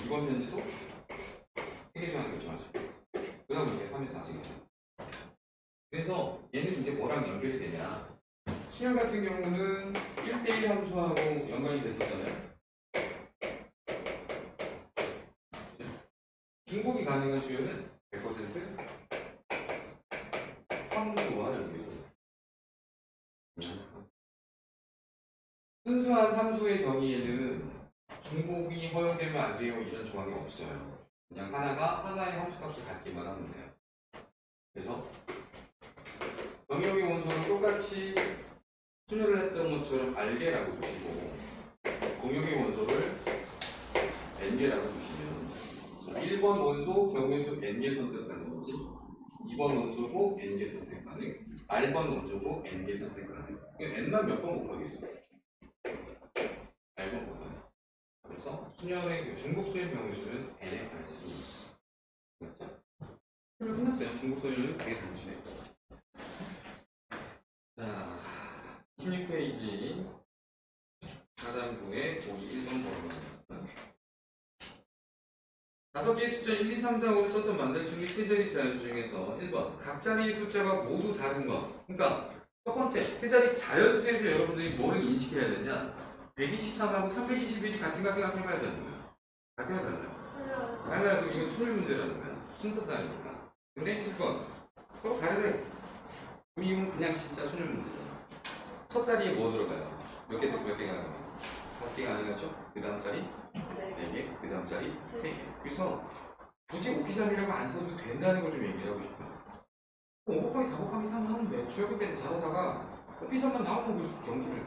2번 편지도 3개 중에 하나 결정할 수 있고 그 다음 이렇게 3에서 4개. 그래서 얘는 이제 뭐랑 연결이 되냐. 수열 같은 경우는 1대1 함수하고 연관이 됐었잖아요. 중복이 가능한 수열은 100% 함수와 연결이 돼요. 순수한 함수의 정의에는 중복이 허용되면 안 돼요 이런 조항이 없어요. 그냥 하나의 함수값을 갖기만 하면 돼요. 그래서 정의역의 원소를 똑같이 순열을 했던 것처럼 R개라고 두시고 공역의 원소를 N개라고 두시면 1번 원소 경우의 수 N개 선택하는 거지 2번 원소고 N개 선택하는 R번 원소고 N개 선택하는 N만 몇 번 못 가겠어. R번 못 가겠어. 그래서 수열의 중복 수열 경우의 수는 N의 반수입니다. 맞죠? 그럼 끝났어요. 중복 수열은 되게 단순해요. 자, 16페이지 가장부에 보기 1번 번호입니다. 5개의 숫자 1, 2, 3, 4, 5를 써서 만들 수 있는 세 자리 자연수 중에서 1번 각 자리의 숫자가 모두 다른 것. 그러니까 첫 번째 세 자리 자연수에서 여러분들이 뭐를 인식해야 되냐. 123하고 321이 같은가 생각해봐야 되는 거예요. 같아야 달라요. 달라요. 그럼 이건 순위 문제라는 거야. 순서상이니까. 근데 1번 서로 다르대. 그럼 이건 그냥 진짜 순위 문제잖아. 첫 자리에 뭐 들어가요? 몇 개가 5개가 아니겠죠? 그 다음 자리 4개, 그 다음 자리 3개. 그래서 굳이 5P3이라고 안 써도 된다는 걸 좀 얘기하고 싶어요. 5 곱하기 4 곱하기 3 하면 돼. 중학교 때는 잘하다가 5P3만 나오면 그렇게 경기를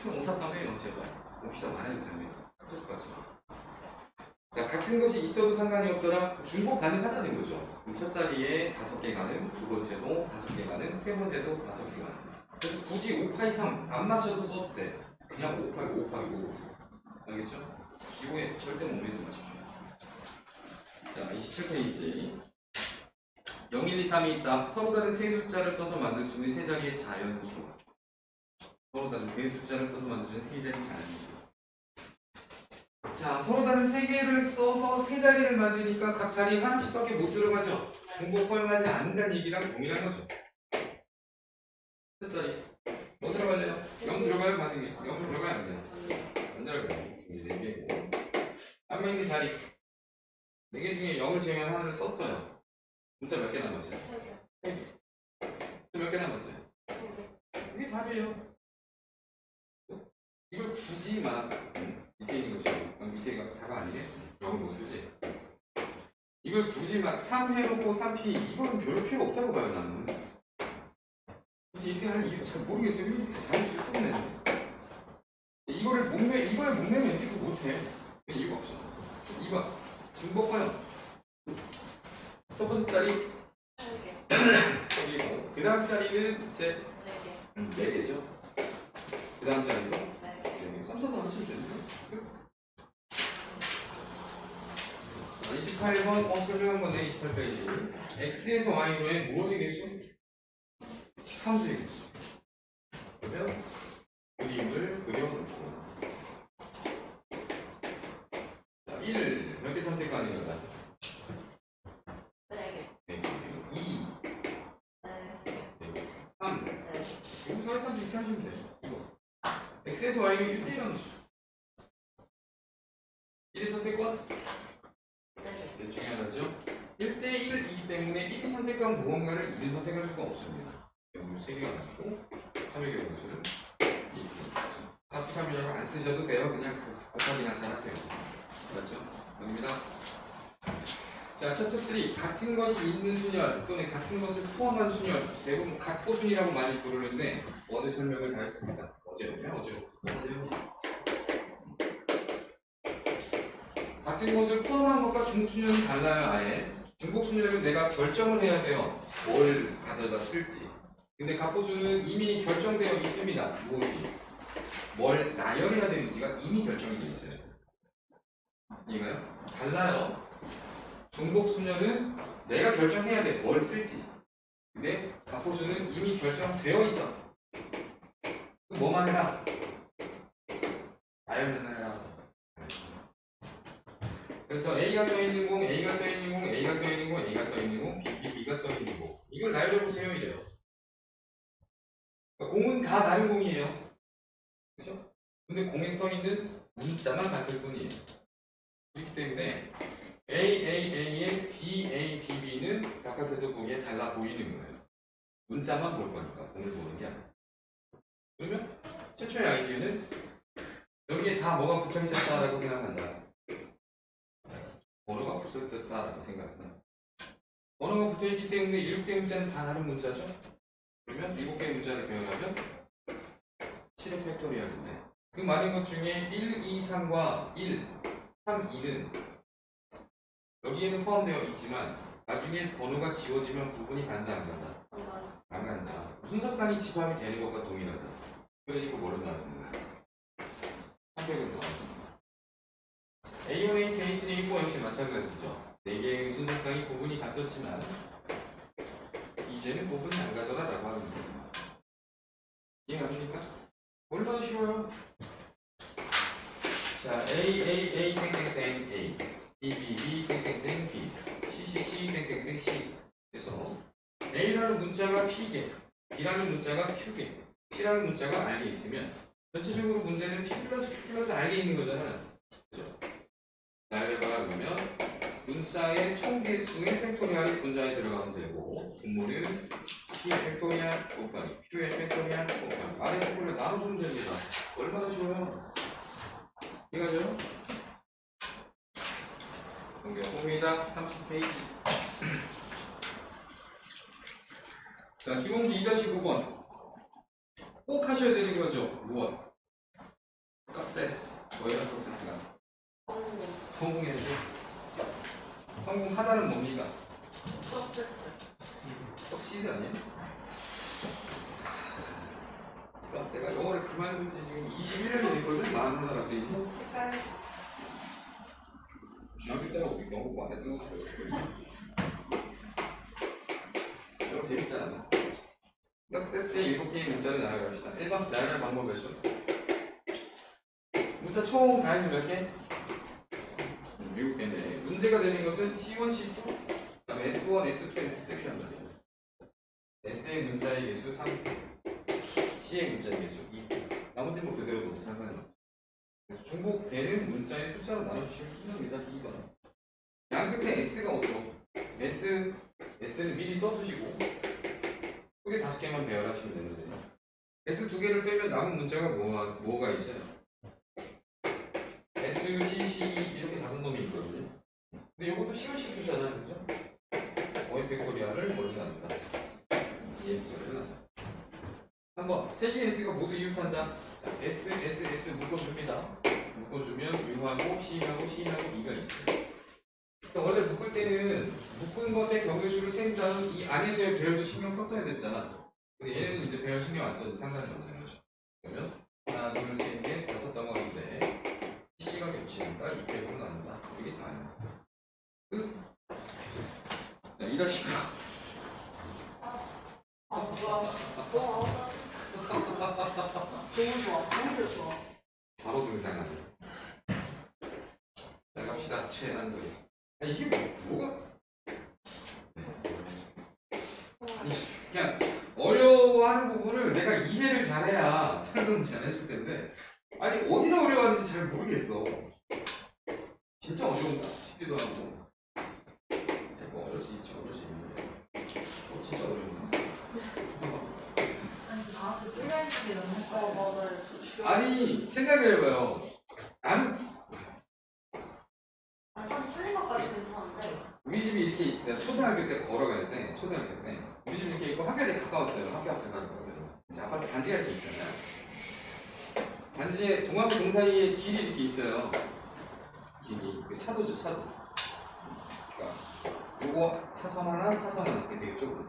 그냥 5, 4, 3에 제발 5P3 안 해도 됩니다. 스트레스 받지 마. 자, 같은 것이 있어도 상관이 없더라. 중복 가능하다는 거죠. 그럼 첫 자리에 5개 가능, 두 번째도 5개 가능, 세 번째도 5개 가능. 그래서 굳이 5 파이 3 안 맞춰서 써도 돼. 그냥 5 파이 5 파이 5. 알겠죠? 기호에 절대 못 믿지 마십시오. 자, 27페이지. 0, 1, 2, 3이 있다. 서로 다른 세 숫자를 써서 만들 수 있는 세 자리의 자연수. 서로 다른 세 숫자를 써서 만들 수 있는 세 자리의 자연수. 자, 서로 다른 세 개를 써서 세 자리를 만드니까 각 자리에 하나씩밖에 못 들어가죠. 중복 허용하지 않는다는 얘기랑 동일한 거죠. 세 자리. 뭐 들어갈래요? 0 들어가요? 가능해. 0 들어가야 안 돼요. 안 들어가요. 이제 4개고. 아까 있는 자리. 4개 중에 0을 제외한 하나를 썼어요. 문자 몇 개 남았어요? 3개. 몇 개 남았어요? 이게 답이에요. 이걸 굳이 밑에 있는 거죠. 밑에가 4가 아니게 0을 못 쓰지. 이걸 굳이 3 해놓고 3P 이거는 별로 필요 없다고 봐요 나는. 그래서 이렇게 할 이유 잘 모르겠어요. 이렇게 잘 쓰네. 이거를 목매면 이렇게 못해. 이유가 없어. 2번 중복 허용. 첫 번째 자리 3개고 그 다음 자리는 이제 4개죠. 그 다음 자리도 4개. 3, 4도 하시면 되는데 28번 설명한 건데 28페이지. X에서 Y로의 무엇의 개수? 함수의 개수. 그러면 그림을 그려 x에서 y는 1대1하는 수. 1의 선택권? 대충 하나죠. 1대1이기 때문에 1의 선택권 무언가를 2는 선택할 수가 없습니다. 경우 3개가 나고 3의 경우수는 2. 4, 3이라고 안 쓰셔도 돼요. 그냥 곱하기나 잘 하세요. 맞죠? 됩니다. 자, 챕터 3. 같은 것이 있는 순열 또는 같은 것을 포함한 순열. 대부분 같고순이라고 많이 부르는데 어제 설명을 다 했습니다. 어제였냐? 같은 것을 포함한 것과 중복순열이 달라요. 아예. 중복순열은 내가 결정을 해야 돼요. 뭘 가져다 쓸지. 근데 갑보수는 이미 결정되어 있습니다. 무엇이? 뭘 나열해야 되는지가 이미 결정되어 있어요. 이거요? 달라요. 중복순열은 내가 결정해야 돼. 뭘 쓸지. 근데 갑보수는 이미 결정되어 있어. 그럼 뭐만 해라? 나열만 해라. 그래서 A가 써있는 공, A가 써있는 공, A가 써있는 공, A가 써있는 공, B가 써있는 공. 이걸 나열해보세요. 이래요. 그러니까 공은 다 다른 공이에요. 그죠? 근데 공에 써있는 문자만 같을 뿐이에요. 그렇기 때문에 AAA의 BABB는 바깥에서 보기에 달라 보이는 거예요. 문자만 볼 거니까 공을 보는 게 아니에요. 그러면 최초의 아이디어는 여기에 다 뭐가 붙어 있었다라고 생각한다. 번호가 붙어 있었다라고 생각한다. 번호가 붙어 있기 때문에 7개 문자는 다 다른 문자죠. 그러면 7개의 문자를 배워가면 7의 팩토리얼인데 그 많은 것 중에 1, 2, 3과 1, 3, 2는 여기에는 포함되어 있지만 나중에 번호가 지워지면 구분이 간다 안 간다? 안 간다. 순서상이 집합이 되는 것과 동일하죠. 그러니까 뭐로 나누는 거야? 300을 더하는 A1A, K3, A4 역시 마찬가지죠. 4개의 순서상이 구분이 갔었지만 이제는 구분이 안 가더라 라고 하는 거예요. 이해가십니까? 얼마나 쉬워요? 자, A, 땡땡땡, A, B, 땡땡땡, B, C, 땡땡땡, C. 그래서 A라는 문자가 P개, B라는 문자가 Q개, C라는 문자가 R개 있으면 전체적으로 문제는 P 플러스 Q 플러스 R개 있는 거잖아요. 그죠? 나열해봐 그러면 문자의 총 개수의 팩토리얼이 분자에 들어가면 되고 분모는 P의 팩토리얼 곱하기 Q의 팩토리얼 곱하기 R의 팩토리얼 나눠주면 됩니다. 얼마나 쉬워요? 이거죠? 공개합니다. 30페이지. 자, 기본기 2-9번. 꼭 하셔야 되는 거죠. 무엇? success. 뭐예요, success가? 성공해야죠. 성공하다는 뭡니까? succeed 아니에요? 내가 영어를 그만둔 지 지금 21년이 됐거든? 마흔하나라서 이제. 중학교 때하고 영어 공부 안 했던 거 같아요. 이거 재밌잖아. success의 7개의 문자를 나열합시다. 1번 나열할 방법 몇 수? 문자 총 다 해서 몇 개? 7개인데 문제가 되는 것은 C1, C2, 그 다음에 S1, S2, S3란 말이에요. S의 문자의 개수 3개, C의 문자의 개수 2개. 나머지는 뭐 그대로 둬도 상관없어요. 그래서 중복되는 문자의 숫자로 나눠주시면 끝납니다. 2번. 양 끝에 S가 오도록 S는 미리 써두시고 크게 5개만 배열하시면 되는데요. S 2개를 빼면 남은 문자가 뭐가 있어요? S, C, C 이렇게 5놈이 있거든요. 근데 이것도 시간씩 주잖아요. 그죠? O의 팩토리얼을 뭘로 나눈다? 2의 팩토리얼을 나눈다. 한번 3개의 S가 모두 이웃한다. 자, S 묶어줍니다. 묶어주면 U하고 C하고 C하고 E가 있어요. 원래 묶을 때는 묶은 것의 경우수를 센 다음 이 안에서의 배열도 신경 썼어야 됐잖아. 근데 얘는 이제 배열 신경 안 써도 상관이 없는 거죠. 그러면 하나, 둘, 셋, 넷, 5덩어리인데 C가 겹치니까 2팩으로 나눈다. 이게 다예요. 끝. 자, 2-9. 너무 좋아. 너무 좋아. 바로 등장하네. 자, 갑시다. 최난도리. 이게 뭐가? 아니, 그냥 어려워하는 부분을 내가 이해를 잘해야 설명 잘 해줄 텐데 아니 어디가 어려워하는지 잘 모르겠어. 진짜 어려운가 싶기도 하고. 이거 어려울 수 있지, 어려울 수 있는데 진짜 어려운가? 아니 나한테 뚫려있는 게 너무 맞아요. 아니 생각을 해봐요. 나는 사실 풀린 것까지 괜찮은데. 우리 집이 이렇게 내가 초등학교 때 걸어갈 때 초등학교 때 우리 집이 이렇게 있고 학교에 가까웠어요. 학교 앞에 살거든요. 이제 아파트 단지가 이렇게 있잖아요. 단지에 동하고 동 사이에 길이 이렇게 있어요. 길이 그 차도죠, 차도. 그러니까 요거 차선 하나 이렇게 되게 좁은.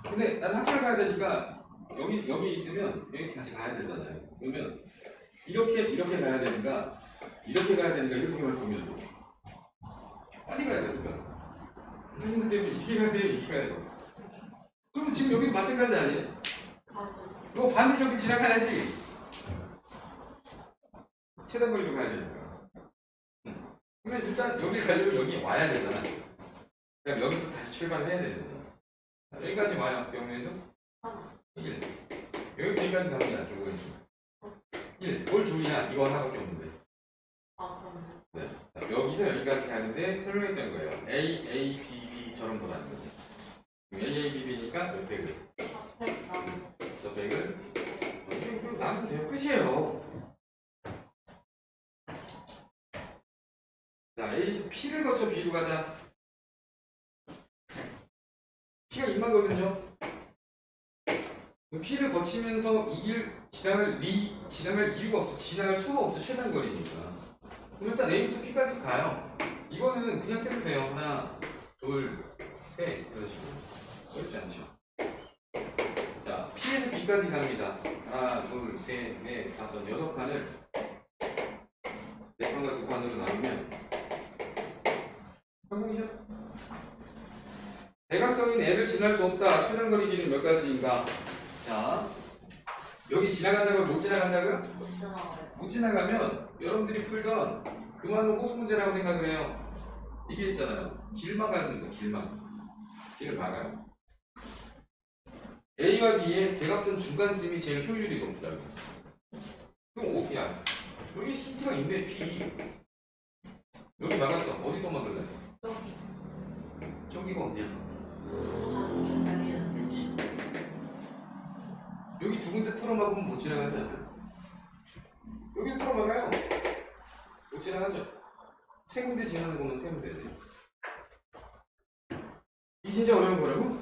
근데 난 학교를 가야 되니까 여기 있으면 여기까지 가야 되잖아요. 그러면 이렇게 가야 되니까 이렇게 가야 보면 빨리 가야 되니까. 선생님들 때문에 이렇게 가야 돼요, 이렇게 가야 돼요. 그러면 지금 여기도 마찬가지 아니에요? 이거 반드시 여기 지나가야지. 최단 거리로 가야 되니까. 그러면 일단 여기 가려면 여기 와야 되잖아. 그럼 여기서 다시 출발을 해야 되는 거죠. 여기까지 와요, 병원에서. 1. 여기까지 갑니다, 병원에서. 1. 뭘 둘이야? 이거 하나밖에 없는데. 그럼. 네. 자, 여기서 여기까지 가는데 설명했던 거예요. A, B, B처럼 보라는 거죠. A, B, B니까 몇 백을? 저 백을? 그럼 나는 돼요. 끝이에요. 자, A에서 P를 거쳐 B로 가자. P가 2만거든요. P를 거치면서 이 길 지나갈 이유가 없어. 지나갈 수가 없어. 최단 거리니까. 그럼 일단 A부터 P까지 가요. 이거는 그냥 세도 돼요. 하나, 둘, 셋 이런 식으로. 어렵지 않죠. 자, P에서 B까지 갑니다. 하나, 둘, 셋, 넷, 다섯, 6칸을 4칸과 2칸으로 나누면 성공이죠? 대각선인 L을 지날 수 없다. 최단 거리 길이는 몇 가지인가? 자, 여기 지나간다고요? 못 지나간다고요? 못 지나가요. 못 지나가면 여러분들이 풀던 그만은 호수 문제라고 생각을 해요. 이게 있잖아요. 길만 가는 거, 길을 막아요. A와 B의 대각선 중간쯤이 제일 효율이 높다고. 그럼 야, 여기 힌트가 있네, P. 여기 막았어. 어디 또 막을래? 여기. 저기가 어디야? 달리는 여기 두 군데 틀어 막으면 못 지나가지 않아요? 여기 틀어 막아요. 못 지나가죠? 세 군데 지나는 거면 세 군데지. 이 진짜 어려운 거라고?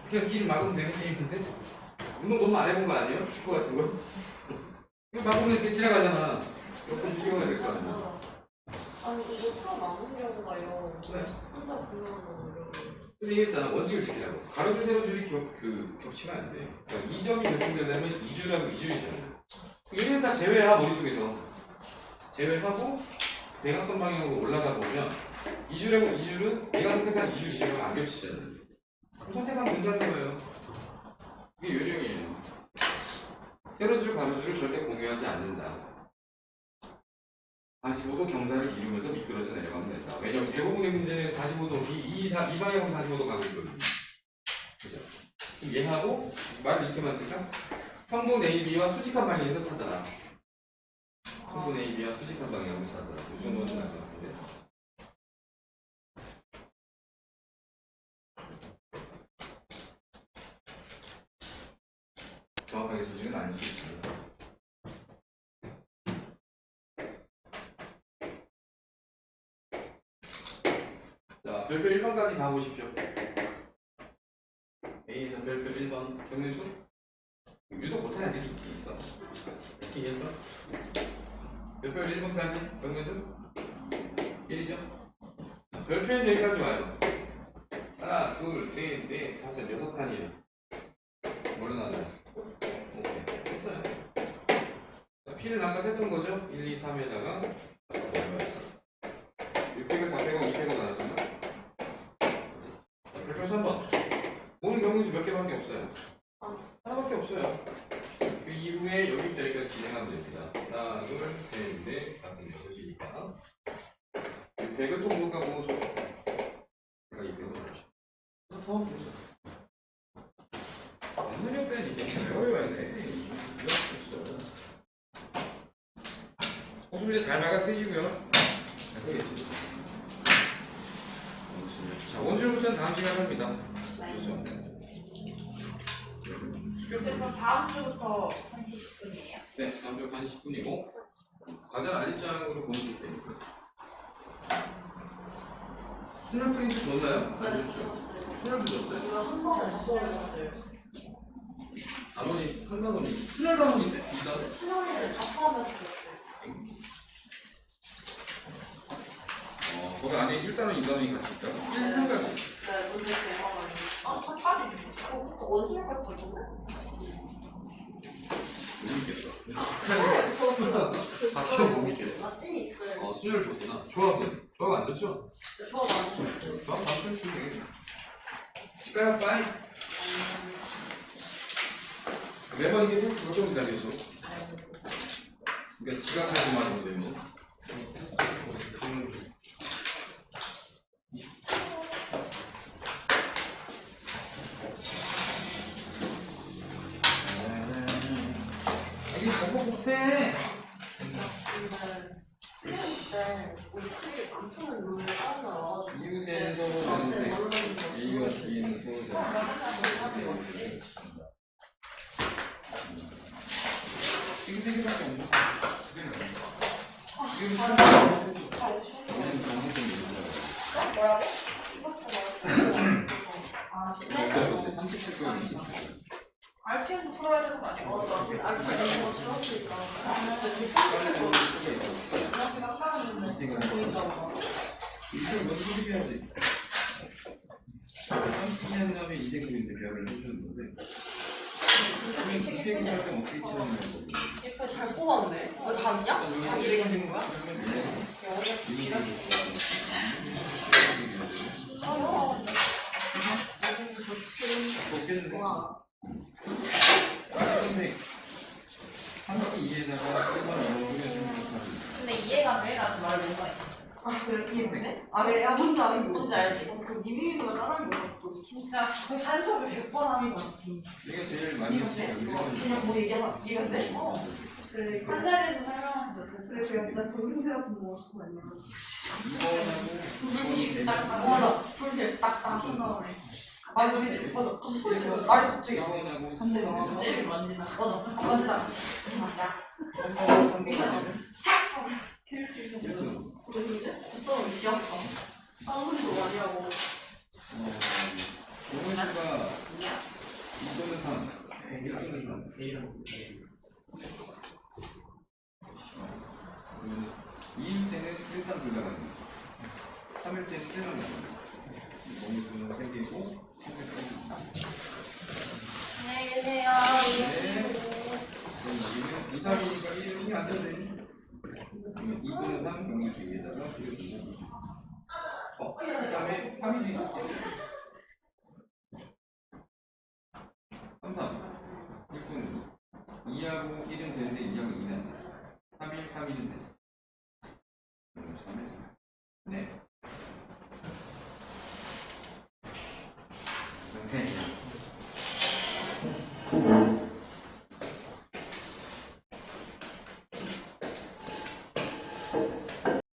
그냥 길 막으면 되는 게임인데? 운동 너무 안 해본 거 아니에요? 축구 같은 거? 이거 막으면 이렇게 지나가잖아. 조금 비교가 될 거 아니야? 아니 이거 처음 막는 경우가요. 네. 혼자 보면 어려워요. 그래서 얘기했잖아. 원칙을 지키라고. 가로줄 세로줄이 겹치면 안 돼. 그러니까 이 점이 결정되려면 이 줄하고 이 줄이잖아요. 얘는 다 제외야, 머릿속에서. 제외하고 대각선 방향으로 올라가 보면 이 줄하고 이 줄은 내가 선택한 이 줄, 이 줄하고 안 겹치잖아요. 그럼 선택하면 된다는 거예요. 이게 요령이에요. 세로줄, 가로줄을 절대 공유하지 않는다. 45도 경사를 이루면서 미끄러져 내려가면 된다. 왜냐면 대부분의 문제는 45도, 이 방향으로 45도 가고 있거든요. 그죠? 그럼 얘하고 말을 이렇게 만들까? 성분 AB와 수직한 방향에서 찾아라. 성분 AB와 수직한 방향으로 찾아라. 이 정도는 나을 것 같은데. 정확하게 수직은 아닐 수 있습니다. 자, 별표 1번까지 가보십시오. A에서 별표 1번 정윤수? 유독 못하는 애들이 있긴 있어. 이해했어? 별표 1번까지 정윤수? 1이죠? 별표에서 여기까지 와요. 하나, 둘, 셋, 넷, 다섯, 6칸이에요. 뭘로 나눠요? 오케이, 됐어요. 자, P는 아까 셌던 거죠? 1, 2, 3에다가 600을 400원, 200원 나눠주면 자, 별표 3번. 모든 경우는 몇 개밖에 없어요. 하나밖에 없어요. 그 이후에 여기부터 여기까지 진행하면 됩니다. 하나, 둘, 셋, 넷, 다섯, 6이니까 600을 또 모을까 모으죠. 제가 200을 모으죠. 그래서 더 모으죠. 안 늘릴 때는 이제 잘 외워야 돼. 이럴 수 없어. 호수비제 잘 막아 쓰시고요. 잘 쓰겠지. 자, 원줄부터는 다음 시간에 합니다. 좋습니다. 그래서 다음 주부터 30분이에요. 네, 다음 주 한 10분이고 과제는 알림장으로 보내줄 테니까. 순열 프린트 줬나요? 안 줬죠? 순열도 줬어요? 이거 한번 수업했어요. 단원이 한 단원이 순열 단원인데? 2단원? 신혼이를 다 포함해서 거기 안에 1단원, 2단원이 같이 있다가 1, 3까지. 네, 문제 대화가 첫까지 원숭이까지 던졌네? 못 믿겠어. 같이 못 믿겠어. 맞지? 있어요. 순열 줬구나. 조합은? 조합 안 좋죠? 조합 안 좋았어요. 조합 다음 주에 주면 되겠네. 치과야, 빠이. 매번 이게 테스트 볼 겁니다, 계속. 그러니까 지각하지만 하면 되면. 이게 정보 복세. 근데 우리 크게 안 푸는 룰을 따로 나와가지고 이웃에는 서로 다른데 A와 B는 서로 다른데 이게 세 개밖에 없네. 두 개는 아닌가? 이거 는 뭐라고? 이것도 아, 진짜? 37분 있어. RPM 풀어야 되는 거 아니에요? 맞아. 아, 이거 수업이니까. 그렇게 깎아놨는데 보인다고. 이걸 먼저 소개해야지. 32년 다음에 인생 그림들 배열을 해주는 건데 인생 그림할 때 어떻게 치는 거고 예쁘게 잘 뽑았네. 너 작냐? 자기 얘기 되는 거야? 와. 한기 이에다가 1번 근데 이해가 돼라는 말 뭔가 해. 아, 그래, 이해되네? 아, 그래, 야, 뭔지 아는 거. 뭔지 알지? 그 니미가 따라하는 거 같았어. 진짜 거의 한 수업에 100번 하는 거지. 이게 제일 많이 그냥 뭐 얘기하나? 이해가 돼? 그래, 한 자리에서 설명하는 거. 그래, 그냥 나 정승지 같은 거 쓰고 아니야. 불필 딱 맞아. 불필 딱딱 나오네. 맞아, 그지? 맞아. 말이 갑자기 제일 먼지나. 맞아. 맞아. 맞아. 또 귀엽다. 아무리도 많이 하고. 동호회가 2또는 3, 1또는 3. 그러면 2일 때는 1단 불가능합니다. 3일 때는 1단 불가능합니다. 몸수는 3개고, 3일 빼기. 안녕히 계세요. 네. 그럼 2단이니까 1이 안 되네. 그러면 2또는 3 경기수 2에다가 그려주고. 그 다음에 3일이 있었지. 3, 1또는 2하고 1은 되는데 2하고 2는 안 돼. 3일, 3일은 되지. 3일, 3일. 네. 선생님.